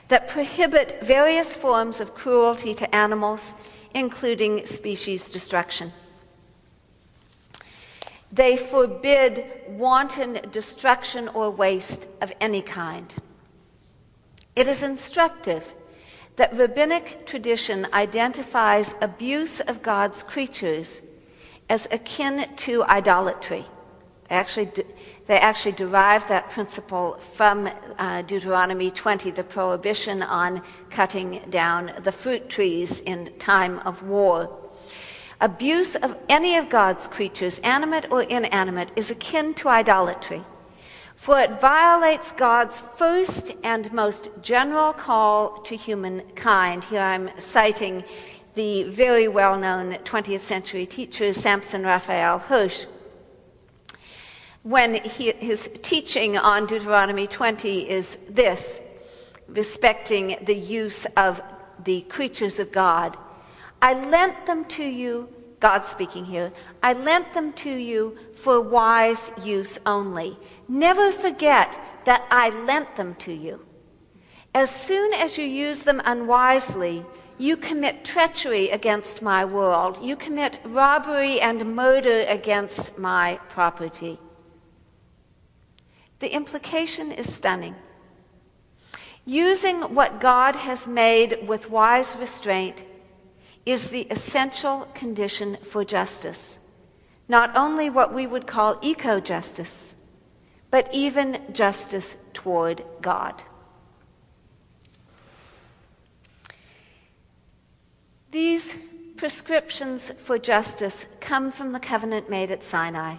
that prohibit various forms of cruelty to animals, including species destruction. They forbid wanton destruction or waste of any kind. It is instructive that rabbinic tradition identifies abuse of God's creatures as akin to idolatry. They actually derive that principle from Deuteronomy 20, the prohibition on cutting down the fruit trees in time of war. Abuse of any of God's creatures, animate or inanimate, is akin to idolatry, for it violates God's first and most general call to humankind. Here I'm citing the very well-known 20th century teacher Samson Raphael Hirsch. When his teaching on Deuteronomy 20 is this, respecting the use of the creatures of God, I lent them to you, God speaking here, I lent them to you for wise use only. Never forget that I lent them to you. As soon as you use them unwisely, you commit treachery against my world. You commit robbery and murder against my property. The implication is stunning. Using what God has made with wise restraint is the essential condition for justice, not only what we would call eco-justice, but even justice toward God. These prescriptions for justice come from the covenant made at Sinai,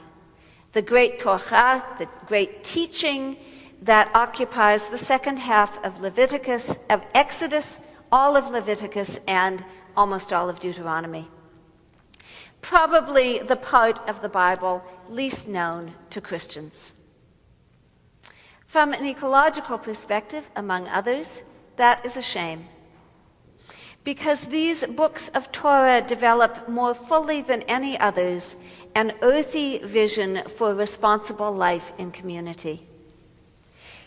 the great Torah, the great teaching that occupies the second half of Leviticus, of Exodus, all of Leviticus, and almost all of Deuteronomy. Probably the part of the Bible least known to Christians. From an ecological perspective, among others, that is a shame, because these books of Torah develop more fully than any others an earthy vision for responsible life in community.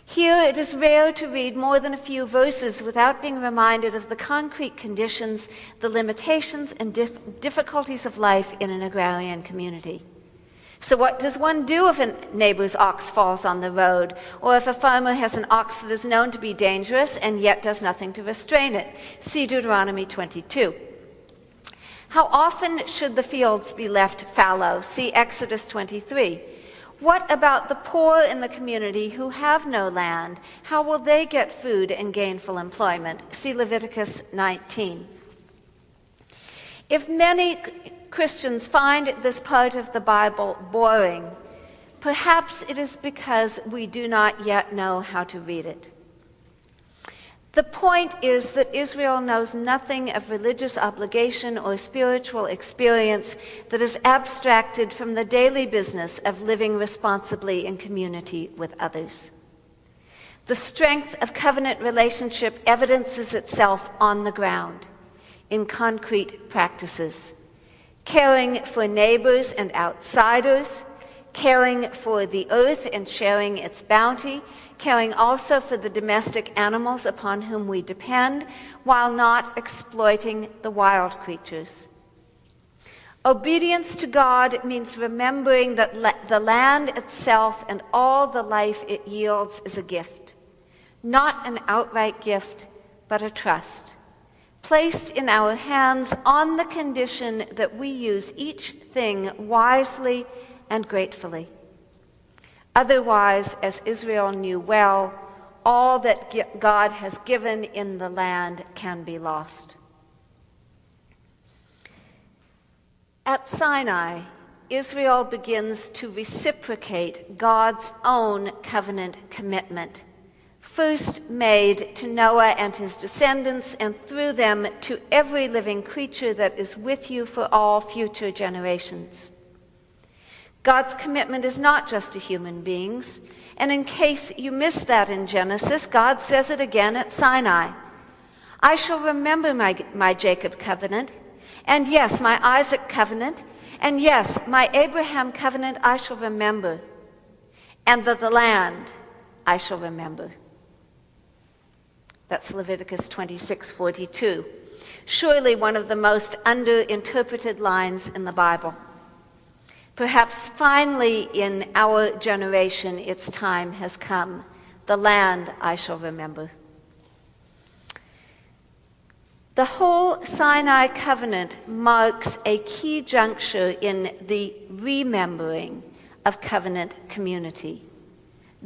Here, it is rare to read more than a few verses without being reminded of the concrete conditions, the limitations, and difficulties of life in an agrarian community. So what does one do if a neighbor's ox falls on the road, or if a farmer has an ox that is known to be dangerous and yet does nothing to restrain it? See Deuteronomy 22. How often should the fields be left fallow? See Exodus 23. What about the poor in the community who have no land? How will they get food and gainful employment? See Leviticus 19. If many Christians find this part of the Bible boring, perhaps it is because we do not yet know how to read it. The point is that Israel knows nothing of religious obligation or spiritual experience that is abstracted from the daily business of living responsibly in community with others. The strength of covenant relationship evidences itself on the ground, in concrete practices, caring for neighbors and outsiders, caring for the earth and sharing its bounty, caring also for the domestic animals upon whom we depend, while not exploiting the wild creatures. Obedience to God means remembering that the land itself and all the life it yields is a gift, not an outright gift, but a trust, placed in our hands on the condition that we use each thing wisely and gratefully. Otherwise, as Israel knew well, all that God has given in the land can be lost. At Sinai, Israel begins to reciprocate God's own covenant commitment, first made to Noah and his descendants, and through them to every living creature that is with you for all future generations. God's commitment is not just to human beings, and in case you missed that in Genesis, God says it again at Sinai. I shall remember my Jacob covenant, and yes, my Isaac covenant, and yes, my Abraham covenant I shall remember, and the land I shall remember. That's Leviticus 26:42. Surely one of the most underinterpreted lines in the Bible. Perhaps finally in our generation its time has come. The land I shall remember. The whole Sinai covenant marks a key juncture in the remembering of covenant community.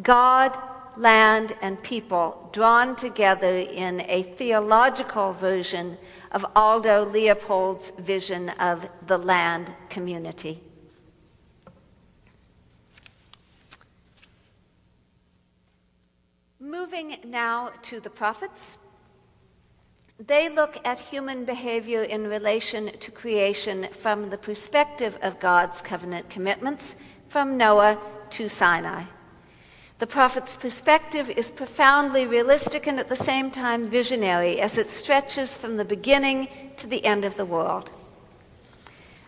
God, land, and people drawn together in a theological version of Aldo Leopold's vision of the land community. Moving now to the prophets. They look at human behavior in relation to creation from the perspective of God's covenant commitments from Noah to Sinai. The prophet's perspective is profoundly realistic and at the same time visionary as it stretches from the beginning to the end of the world.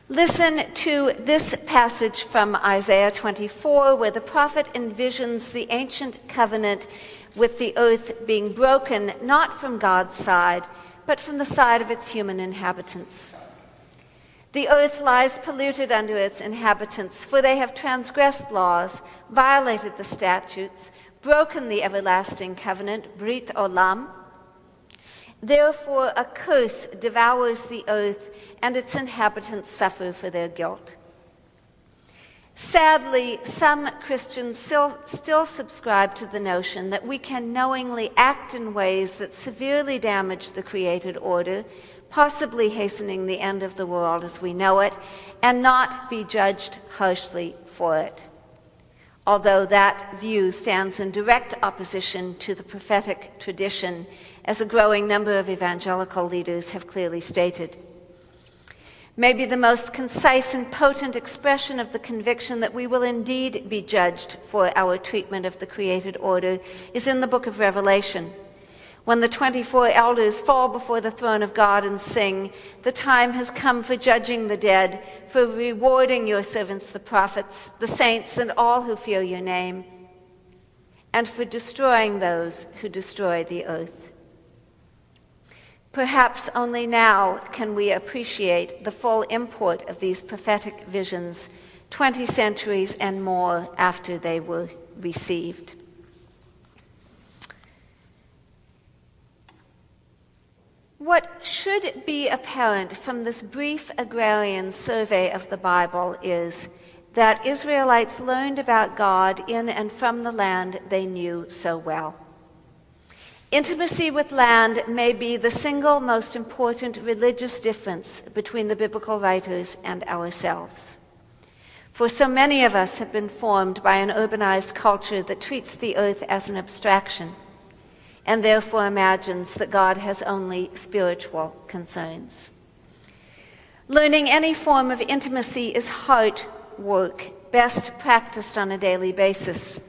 Listen to this passage from Isaiah 24, where the prophet envisions the ancient covenant with the earth being broken not from God's side, but from the side of its human inhabitants. The earth lies polluted under its inhabitants, for they have transgressed laws, violated the statutes, broken the everlasting covenant, Brit Olam. Therefore a curse devours the earth, and its inhabitants suffer for their guilt. Sadly, some Christians still subscribe to the notion that we can knowingly act in ways that severely damage the created order, possibly hastening the end of the world as we know it, and not be judged harshly for it. Although that view stands in direct opposition to the prophetic tradition, as a growing number of evangelical leaders have clearly stated. Maybe the most concise and potent expression of the conviction that we will indeed be judged for our treatment of the created order is in the book of Revelation, when the 24 elders fall before the throne of God and sing, "The time has come for judging the dead, for rewarding your servants the prophets, the saints, and all who fear your name." and for destroying those who destroy the earth. Perhaps only now can we appreciate the full import of these prophetic visions 20 centuries and more after they were received. What should be apparent from this brief agrarian survey of the Bible is that Israelites learned about God in and from the land they knew so well. Intimacy with land may be the single most important religious difference between the biblical writers and ourselves. For so many of us have been formed by an urbanized culture that treats the earth as an abstraction and therefore imagines that God has only spiritual concerns. Learning any form of intimacy is hard work, best practiced on a daily basis.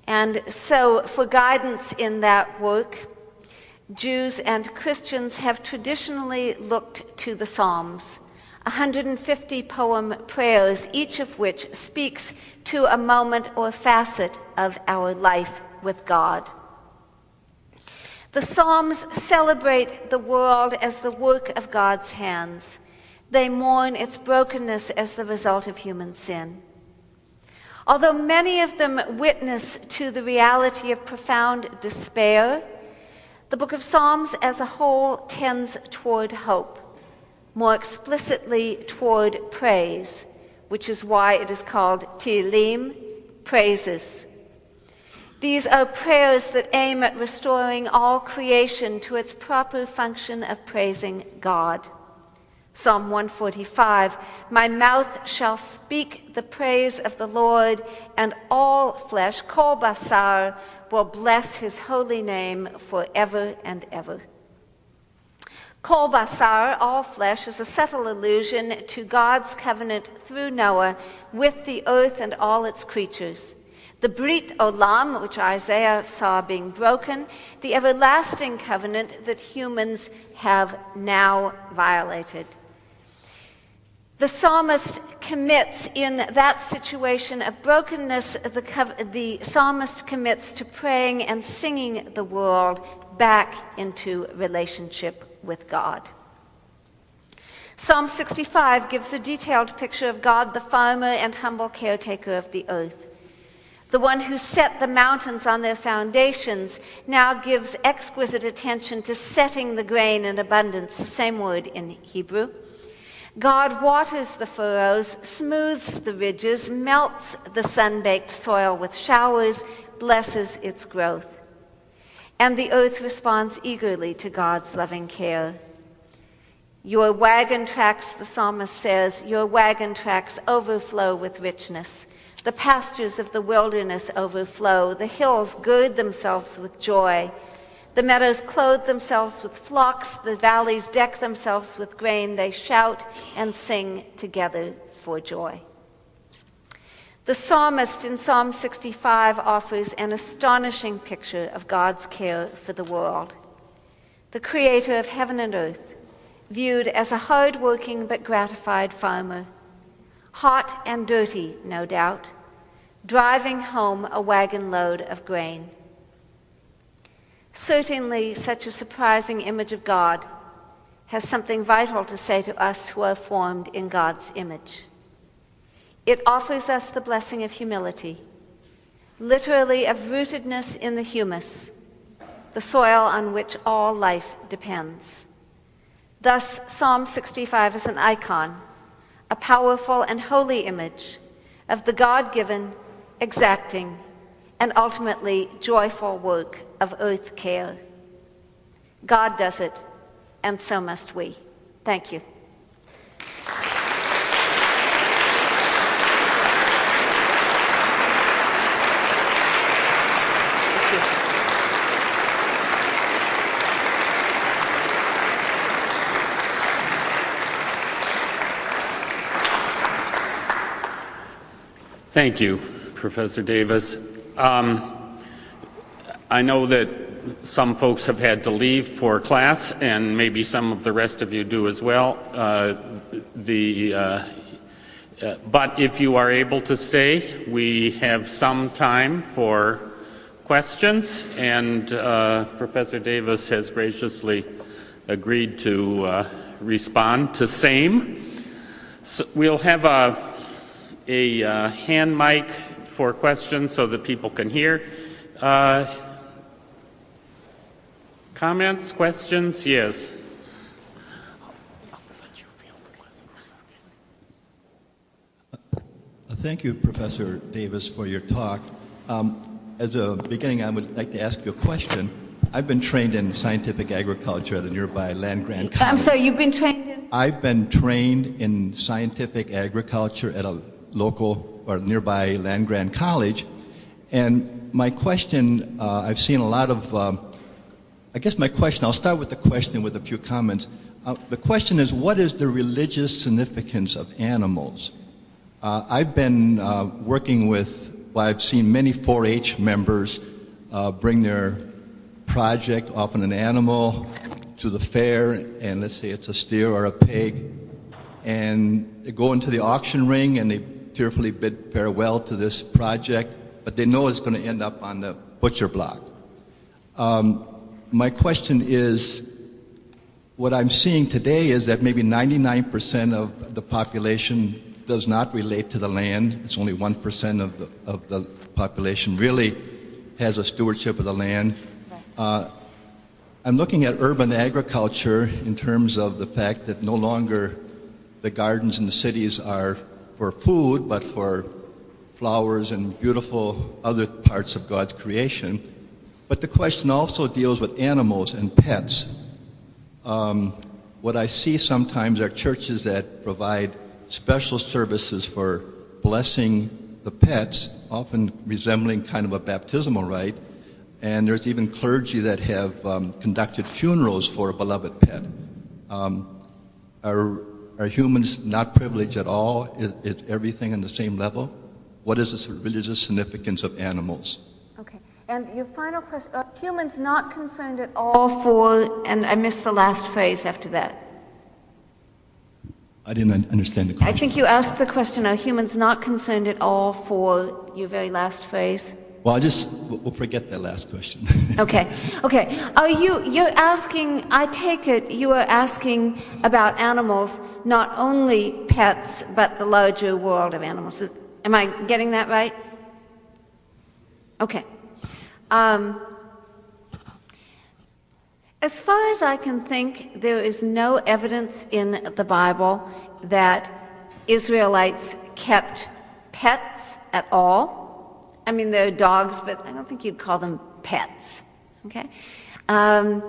And so, for guidance in that work, Jews and Christians have traditionally looked to the Psalms, 150 poem prayers, each of which speaks to a moment or facet of our life with God. The Psalms celebrate the world as the work of God's hands. They mourn its brokenness as the result of human sin. Although many of them witness to the reality of profound despair, the book of Psalms as a whole tends toward hope, more explicitly toward praise, which is why it is called Tehillim, praises. These are prayers that aim at restoring all creation to its proper function of praising God. Psalm 145, my mouth shall speak the praise of the Lord, and all flesh, kol basar, will bless his holy name forever and ever. Kol basar, all flesh, is a subtle allusion to God's covenant through Noah with the earth and all its creatures. The Brit Olam, which Isaiah saw being broken, the everlasting covenant that humans have now violated. The psalmist commits in that situation of brokenness, the psalmist commits to praying and singing the world back into relationship with God. Psalm 65 gives a detailed picture of God, the farmer and humble caretaker of the earth. The one who set the mountains on their foundations now gives exquisite attention to setting the grain in abundance, the same word in Hebrew. God waters the furrows, smooths the ridges, melts the sun-baked soil with showers, blesses its growth. And the earth responds eagerly to God's loving care. Your wagon tracks, the psalmist says, your wagon tracks overflow with richness. The pastures of the wilderness overflow. The hills gird themselves with joy. The meadows clothe themselves with flocks. The valleys deck themselves with grain. They shout and sing together for joy. The psalmist in Psalm 65 offers an astonishing picture of God's care for the world. The creator of heaven and earth, viewed as a hard-working but gratified farmer, hot and dirty, no doubt, driving home a wagon load of grain. Certainly, such a surprising image of God has something vital to say to us who are formed in God's image. It offers us the blessing of humility, literally of rootedness in the humus, the soil on which all life depends. Thus, Psalm 65 is an icon, a powerful and holy image of the God-given, exacting, and ultimately joyful work of earth care. God does it, and so must we. Thank you. Thank you, Professor Davis. I know that some folks have had to leave for class, and maybe some of the rest of you do as well. But if you are able to stay, we have some time for questions, and Professor Davis has graciously agreed to respond to same. So we'll have a hand mic for questions so that people can hear. Comments, questions? Yes. Thank you, Professor Davis, for your talk. As a beginning, I would like to ask you a question. I've been trained in scientific agriculture at a nearby land-grant college. I'm sorry, you've been trained in? I've been trained in scientific agriculture at a local or nearby land-grant college. And my question, I've seen a lot of, I guess my question, I'll start with the question with a few comments. The question is, what is the religious significance of animals? I've been working with, well, I've seen many 4-H members bring their project, often an animal, to the fair, and let's say it's a steer or a pig, and they go into the auction ring and they tearfully bid farewell to this project, but they know it's going to end up on the butcher block. My question is, what I'm seeing today is that maybe 99% of the population does not relate to the land. It's only 1% of the population really has a stewardship of the land. I'm looking at urban agriculture in terms of the fact that no longer the gardens in the cities are for food, but for flowers and beautiful other parts of God's creation. But the question also deals with animals and pets. What I see sometimes are churches that provide special services for blessing the pets, often resembling kind of a baptismal rite, and there's even clergy that have conducted funerals for a beloved pet. Are humans not privileged at all? Is everything on the same level? What is the religious significance of animals? Okay. And your final question, are humans not concerned at all for, and I missed the last phrase after that. I didn't understand the question. I think you asked the question, are humans not concerned at all for your very last phrase? Well, we'll forget that last question. Okay. You're asking, I take it you are asking about animals, not only pets, but the larger world of animals. Am I getting that right? Okay. As far as I can think, there is no evidence in the Bible that Israelites kept pets at all. I mean, they're dogs, but I don't think you'd call them pets. Okay? So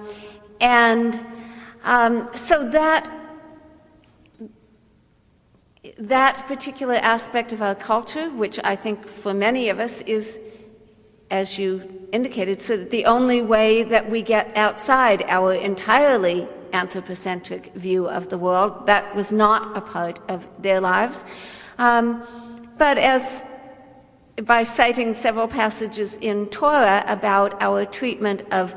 that particular aspect of our culture, which I think for many of us is, as you indicated, so that the only way that we get outside our entirely anthropocentric view of the world, that was not a part of their lives. But as by citing several passages in Torah about our treatment of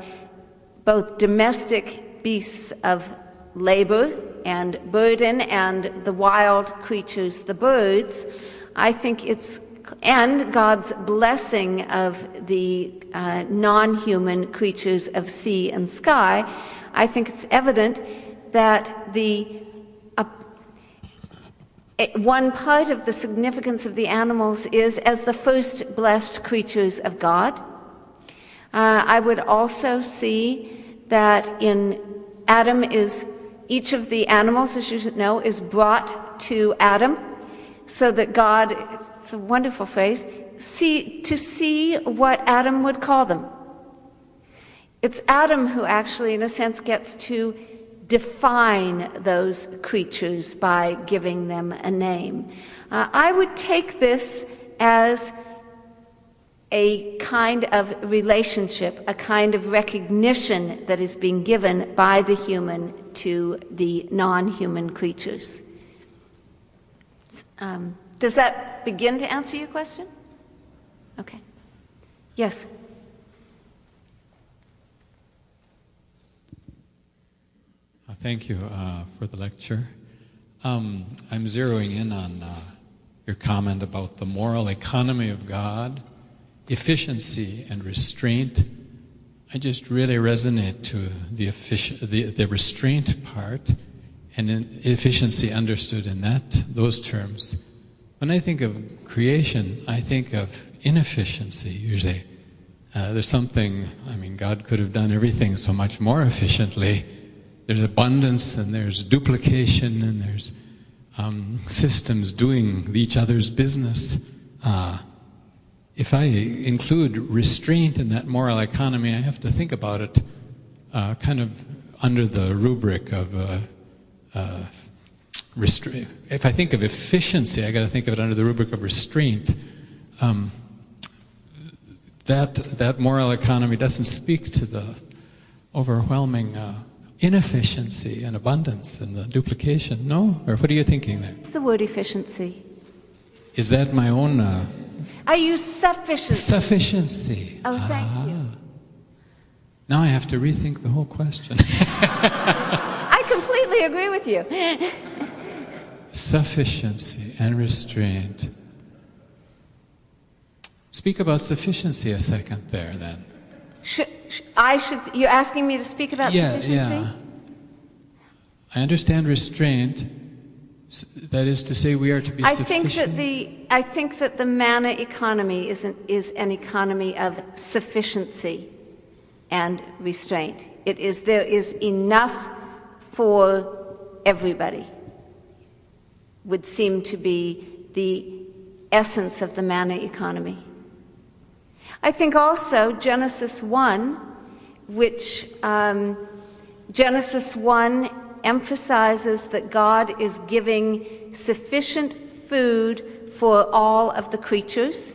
both domestic beasts of labor and burden and the wild creatures, the birds, I think and God's blessing of the non-human creatures of sea and sky, I think it's evident that one part of the significance of the animals is as the first blessed creatures of God. I would also see that in Adam each of the animals, as you should know, is brought to Adam so that God, it's a wonderful phrase, to see what Adam would call them. It's Adam who actually, in a sense, gets to define those creatures by giving them a name. I would take this as a kind of relationship, a kind of recognition that is being given by the human to the non-human creatures. Does that begin to answer your question? Okay. Yes? Thank you for the lecture. I'm zeroing in on your comment about the moral economy of God, efficiency and restraint. I just really resonate to the restraint part, and efficiency understood in those terms. When I think of creation, I think of inefficiency usually. There's something, God could have done everything so much more efficiently. There's abundance, and there's duplication, and there's systems doing each other's business. If I include restraint in that moral economy, I have to think about it kind of under the rubric of restraint. If I think of efficiency, I got to think of it under the rubric of restraint. That moral economy doesn't speak to the overwhelming inefficiency and abundance and the duplication. No? Or what are you thinking there? What's the word efficiency? Is that my own... I use sufficiency. Sufficiency. Oh, thank you. Now I have to rethink the whole question. I completely agree with you. Sufficiency and restraint. Speak about sufficiency a second there, then. You're asking me to speak about sufficiency? Yeah. I understand restraint. That is to say, we are to be sufficient. I think that the manna economy is an economy of sufficiency and restraint. There is enough for everybody. Would seem to be the essence of the manna economy. I think also Genesis 1, which Genesis 1 emphasizes that God is giving sufficient food for all of the creatures.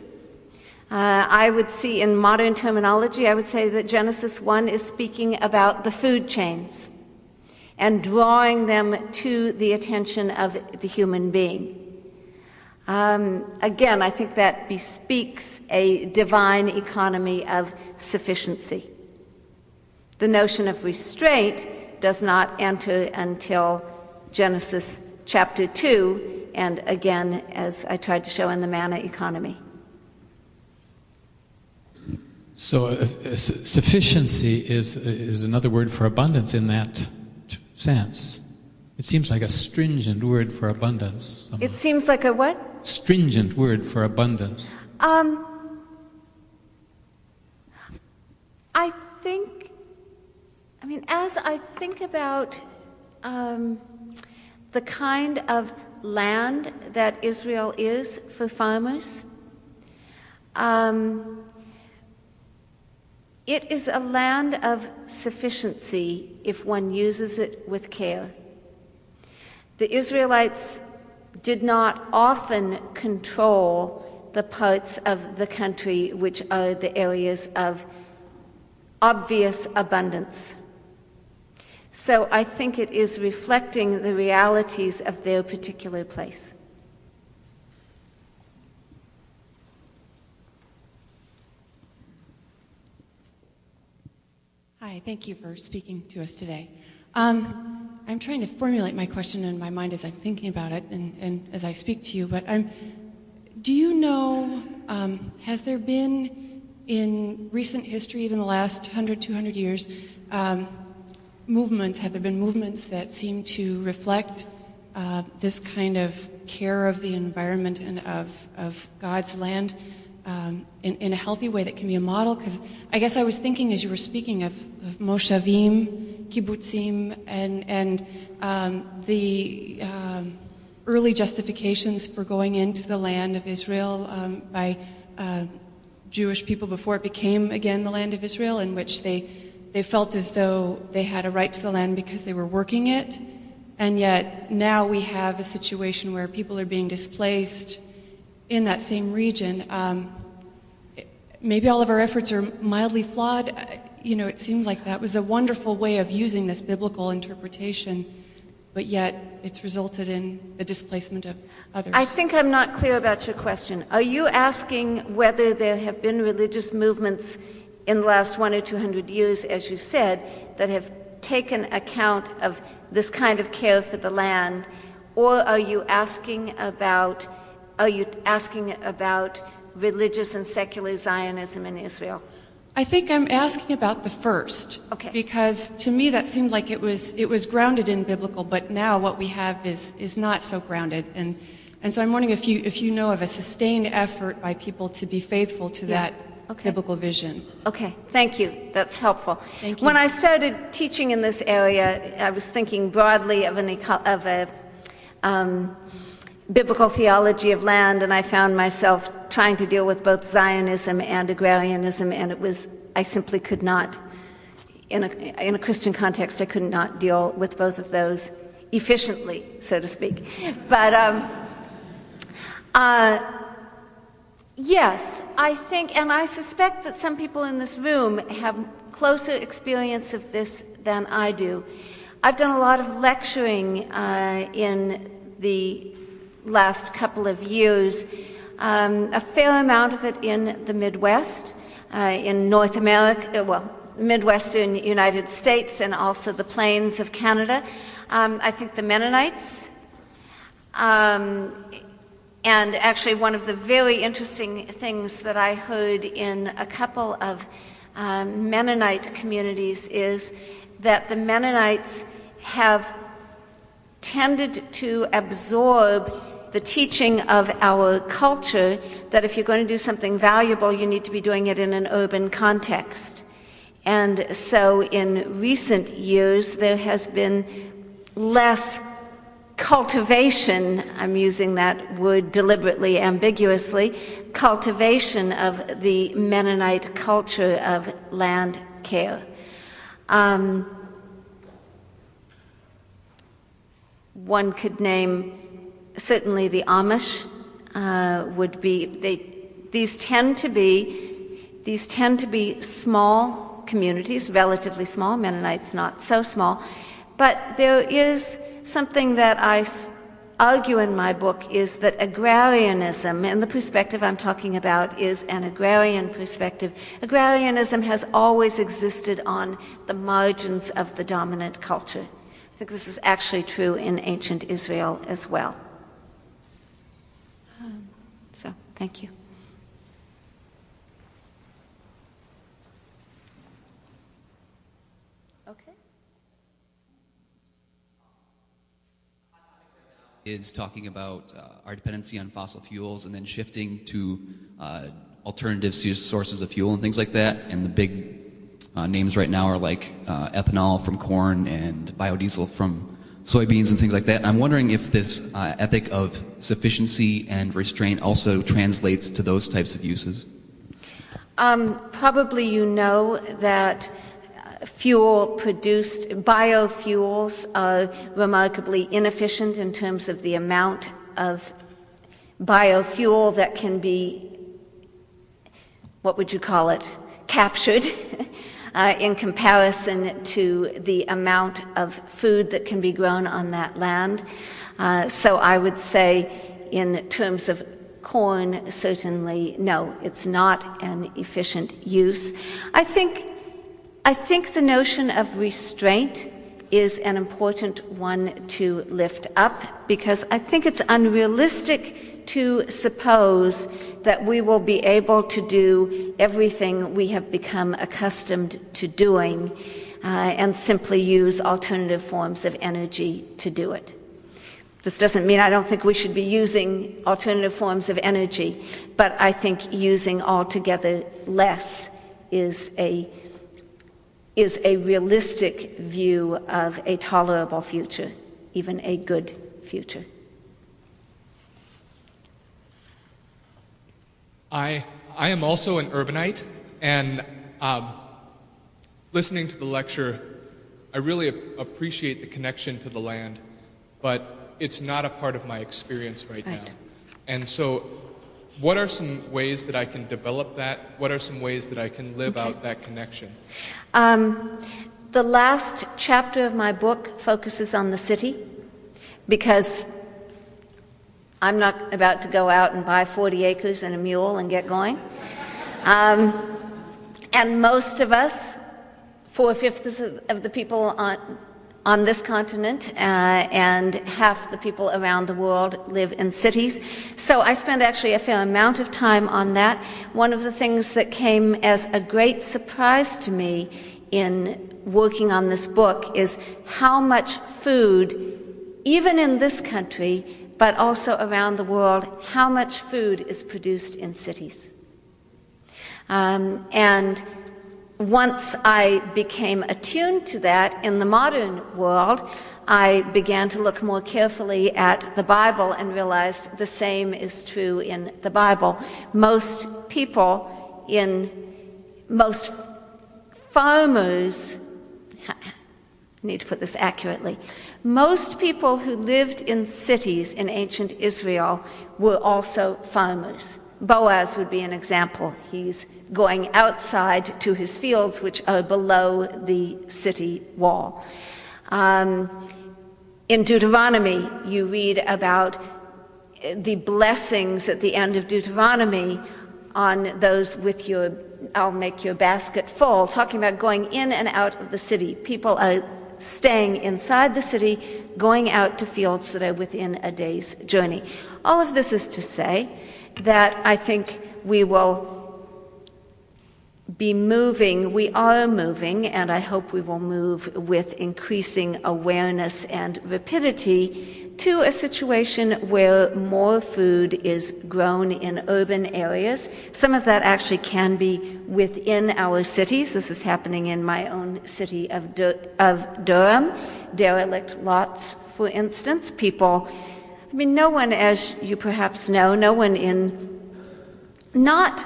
I would see in modern terminology, I would say that Genesis 1 is speaking about the food chains and drawing them to the attention of the human being. Again, I think that bespeaks a divine economy of sufficiency. The notion of restraint does not enter until Genesis chapter 2, and again, as I tried to show in the manna economy. So sufficiency is another word for abundance in that sense. It seems like a stringent word for abundance. Somehow. It seems like a what? Stringent word for abundance. As I think about the kind of land that Israel is for farmers, it is a land of sufficiency if one uses it with care. The Israelites did not often control the parts of the country which are the areas of obvious abundance. So I think it is reflecting the realities of their particular place. Hi, thank you for speaking to us today. I'm trying to formulate my question in my mind as I'm thinking about it and as I speak to you, but do you know, has there been in recent history, even the last 100, 200 years, have there been movements that seem to reflect this kind of care of the environment and of God's land in a healthy way that can be a model? Because I guess I was thinking as you were speaking of moshavim, kibbutzim, and the early justifications for going into the land of Israel by Jewish people before it became again the land of Israel, in which they felt as though they had a right to the land because they were working it, and yet now we have a situation where people are being displaced in that same region. Maybe all of our efforts are mildly flawed. It seemed like that was a wonderful way of using this biblical interpretation, but yet it's resulted in the displacement of others. I think I'm not clear about your question. Are you asking whether there have been religious movements in the last 100 or 200 years, as you said, that have taken account of this kind of care for the land, or are you asking about are you asking about religious and secular Zionism in Israel? I think I'm asking about the first. Okay. Because to me that seemed like it was grounded in biblical, but now what we have is not so grounded. And so I'm wondering if you know of a sustained effort by people to be faithful to that biblical vision. Okay, thank you. That's helpful. Thank you. When I started teaching in this area, I was thinking broadly of a biblical theology of land, and I found myself trying to deal with both Zionism and agrarianism, and I simply could not, in a Christian context, I could not deal with both of those efficiently, so to speak. But yes, I think, and I suspect that some people in this room have closer experience of this than I do. I've done a lot of lecturing in the last couple of years, a fair amount of it in the Midwest, in North America, Midwestern United States, and also the plains of Canada. I think the Mennonites, and actually one of the very interesting things that I heard in a couple of Mennonite communities is that the Mennonites have tended to absorb the teaching of our culture that if you're going to do something valuable, you need to be doing it in an urban context. And so in recent years, there has been less cultivation, I'm using that word deliberately, ambiguously, cultivation of the Mennonite culture of land care. One could name certainly the Amish would be, these tend to be small communities, relatively small, Mennonites not so small, but there is something that I argue in my book is that agrarianism, and the perspective I'm talking about is an agrarian perspective. Agrarianism has always existed on the margins of the dominant culture. I think this is actually true in ancient Israel as well. So, thank you. Okay. Is talking about our dependency on fossil fuels and then shifting to alternative sources of fuel and things like that. And the big names right now are like ethanol from corn and biodiesel from soybeans and things like that. And I'm wondering if this ethic of sufficiency and restraint also translates to those types of uses. Probably you know that biofuels are remarkably inefficient in terms of the amount of biofuel that can be, what would you call it, captured in comparison to the amount of food that can be grown on that land. So I would say in terms of corn, certainly, no, it's not an efficient use. I think the notion of restraint is an important one to lift up, because I think it's unrealistic to suppose that we will be able to do everything we have become accustomed to doing and simply use alternative forms of energy to do it. This doesn't mean I don't think we should be using alternative forms of energy, but I think using altogether less is a realistic view of a tolerable future, even a good future. I am also an urbanite, and listening to the lecture, I really appreciate the connection to the land, but it's not a part of my experience right now. And so what are some ways that I can develop that? What are some ways that I can live out that connection? The last chapter of my book focuses on the city, because I'm not about to go out and buy 40 acres and a mule and get going. And most of us, 4/5 of the people on this continent, and half the people around the world live in cities. So I spend actually a fair amount of time on that. One of the things that came as a great surprise to me in working on this book is how much food, even in this country, but also around the world, how much food is produced in cities. And once I became attuned to that in the modern world, I began to look more carefully at the Bible and realized the same is true in the Bible. Most farmers, I need to put this accurately, most people who lived in cities in ancient Israel were also farmers. Boaz would be an example. He's going outside to his fields, which are below the city wall. In Deuteronomy, you read about the blessings at the end of Deuteronomy on those with your, I'll make your basket full, talking about going in and out of the city. People are staying inside the city, going out to fields that are within a day's journey. All of this is to say that I think we will be moving, we are moving, and I hope we will move with increasing awareness and rapidity to a situation where more food is grown in urban areas. Some of that actually can be within our cities. This is happening in my own city of Durham, derelict lots, for instance. People, I mean, no one, as you perhaps know, no one in not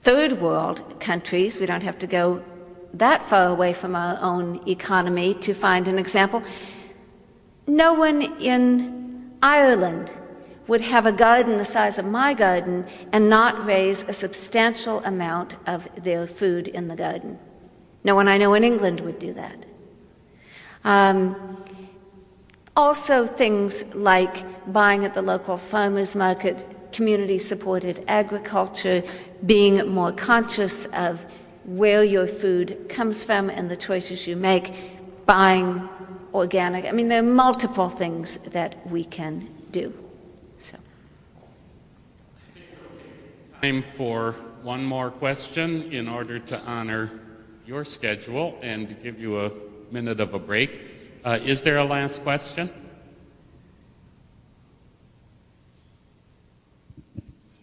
third world countries, we don't have to go that far away from our own economy to find an example. No one in Ireland would have a garden the size of my garden and not raise a substantial amount of their food in the garden. No one I know in England would do that. Also things like buying at the local farmers market, community-supported agriculture, being more conscious of where your food comes from and the choices you make, buying organic. I mean, there are multiple things that we can do. So. Time for one more question in order to honor your schedule and give you a minute of a break. Is there a last question?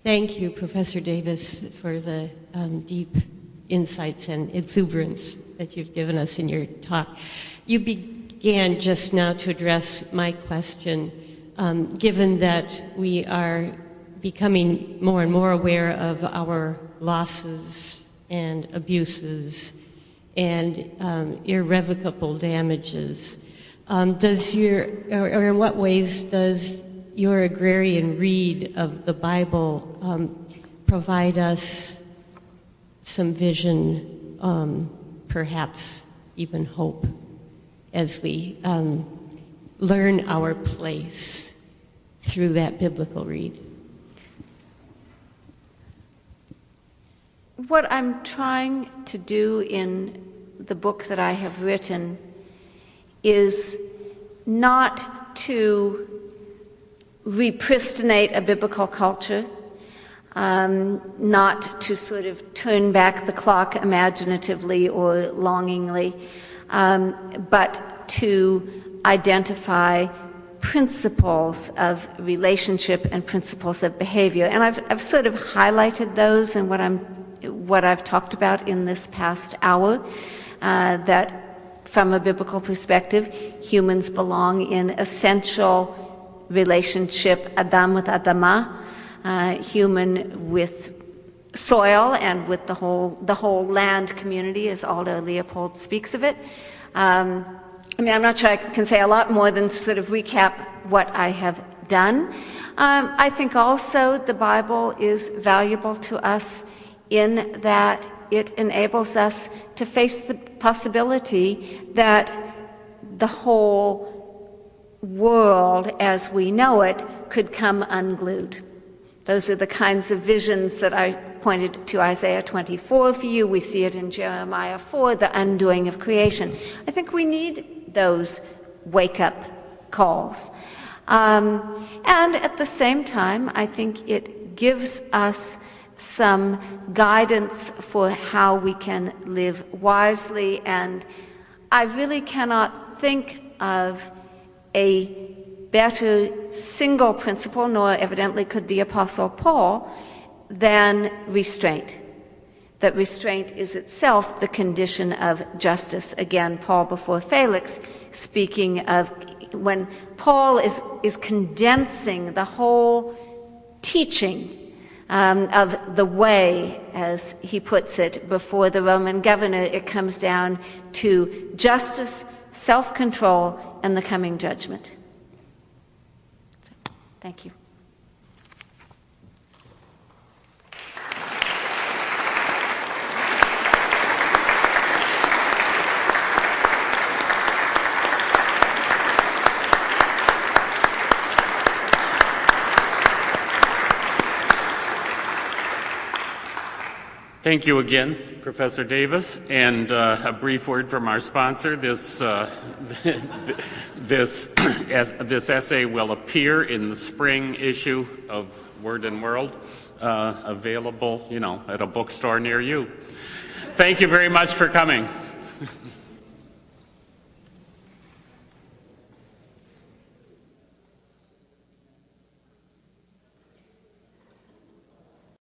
Thank you, Professor Davis, for the deep insights and exuberance that you've given us in your talk. You began just now to address my question, given that we are becoming more and more aware of our losses and abuses and irrevocable damages. In what ways does your agrarian read of the Bible provide us some vision, perhaps even hope, as we learn our place through that biblical read? What I'm trying to do in the book that I have written is not to repristinate a biblical culture, not to sort of turn back the clock imaginatively or longingly, but to identify principles of relationship and principles of behavior. And I've sort of highlighted those in what I've talked about in this past hour, that from a biblical perspective, humans belong in essential relationship, Adam with Adamah, human with soil and with the whole land community, as Aldo Leopold speaks of it. I mean, I'm not sure I can say a lot more than to sort of recap what I have done. I think also the Bible is valuable to us in that it enables us to face the possibility that the whole world as we know it could come unglued. Those are the kinds of visions that I pointed to Isaiah 24 for you. We see it in Jeremiah 4, the undoing of creation. I think we need those wake-up calls. And at the same time, I think it gives us some guidance for how we can live wisely, and I really cannot think of a better single principle, nor evidently could the Apostle Paul, than restraint. That restraint is itself the condition of justice. Again, Paul before Felix, speaking of when Paul is condensing the whole teaching of the way, as he puts it, before the Roman governor, it comes down to justice, self-control, and the coming judgment. Thank you. Thank you again, Professor Davis, and a brief word from our sponsor. This essay will appear in the spring issue of Word and World, available, at a bookstore near you. Thank you very much for coming.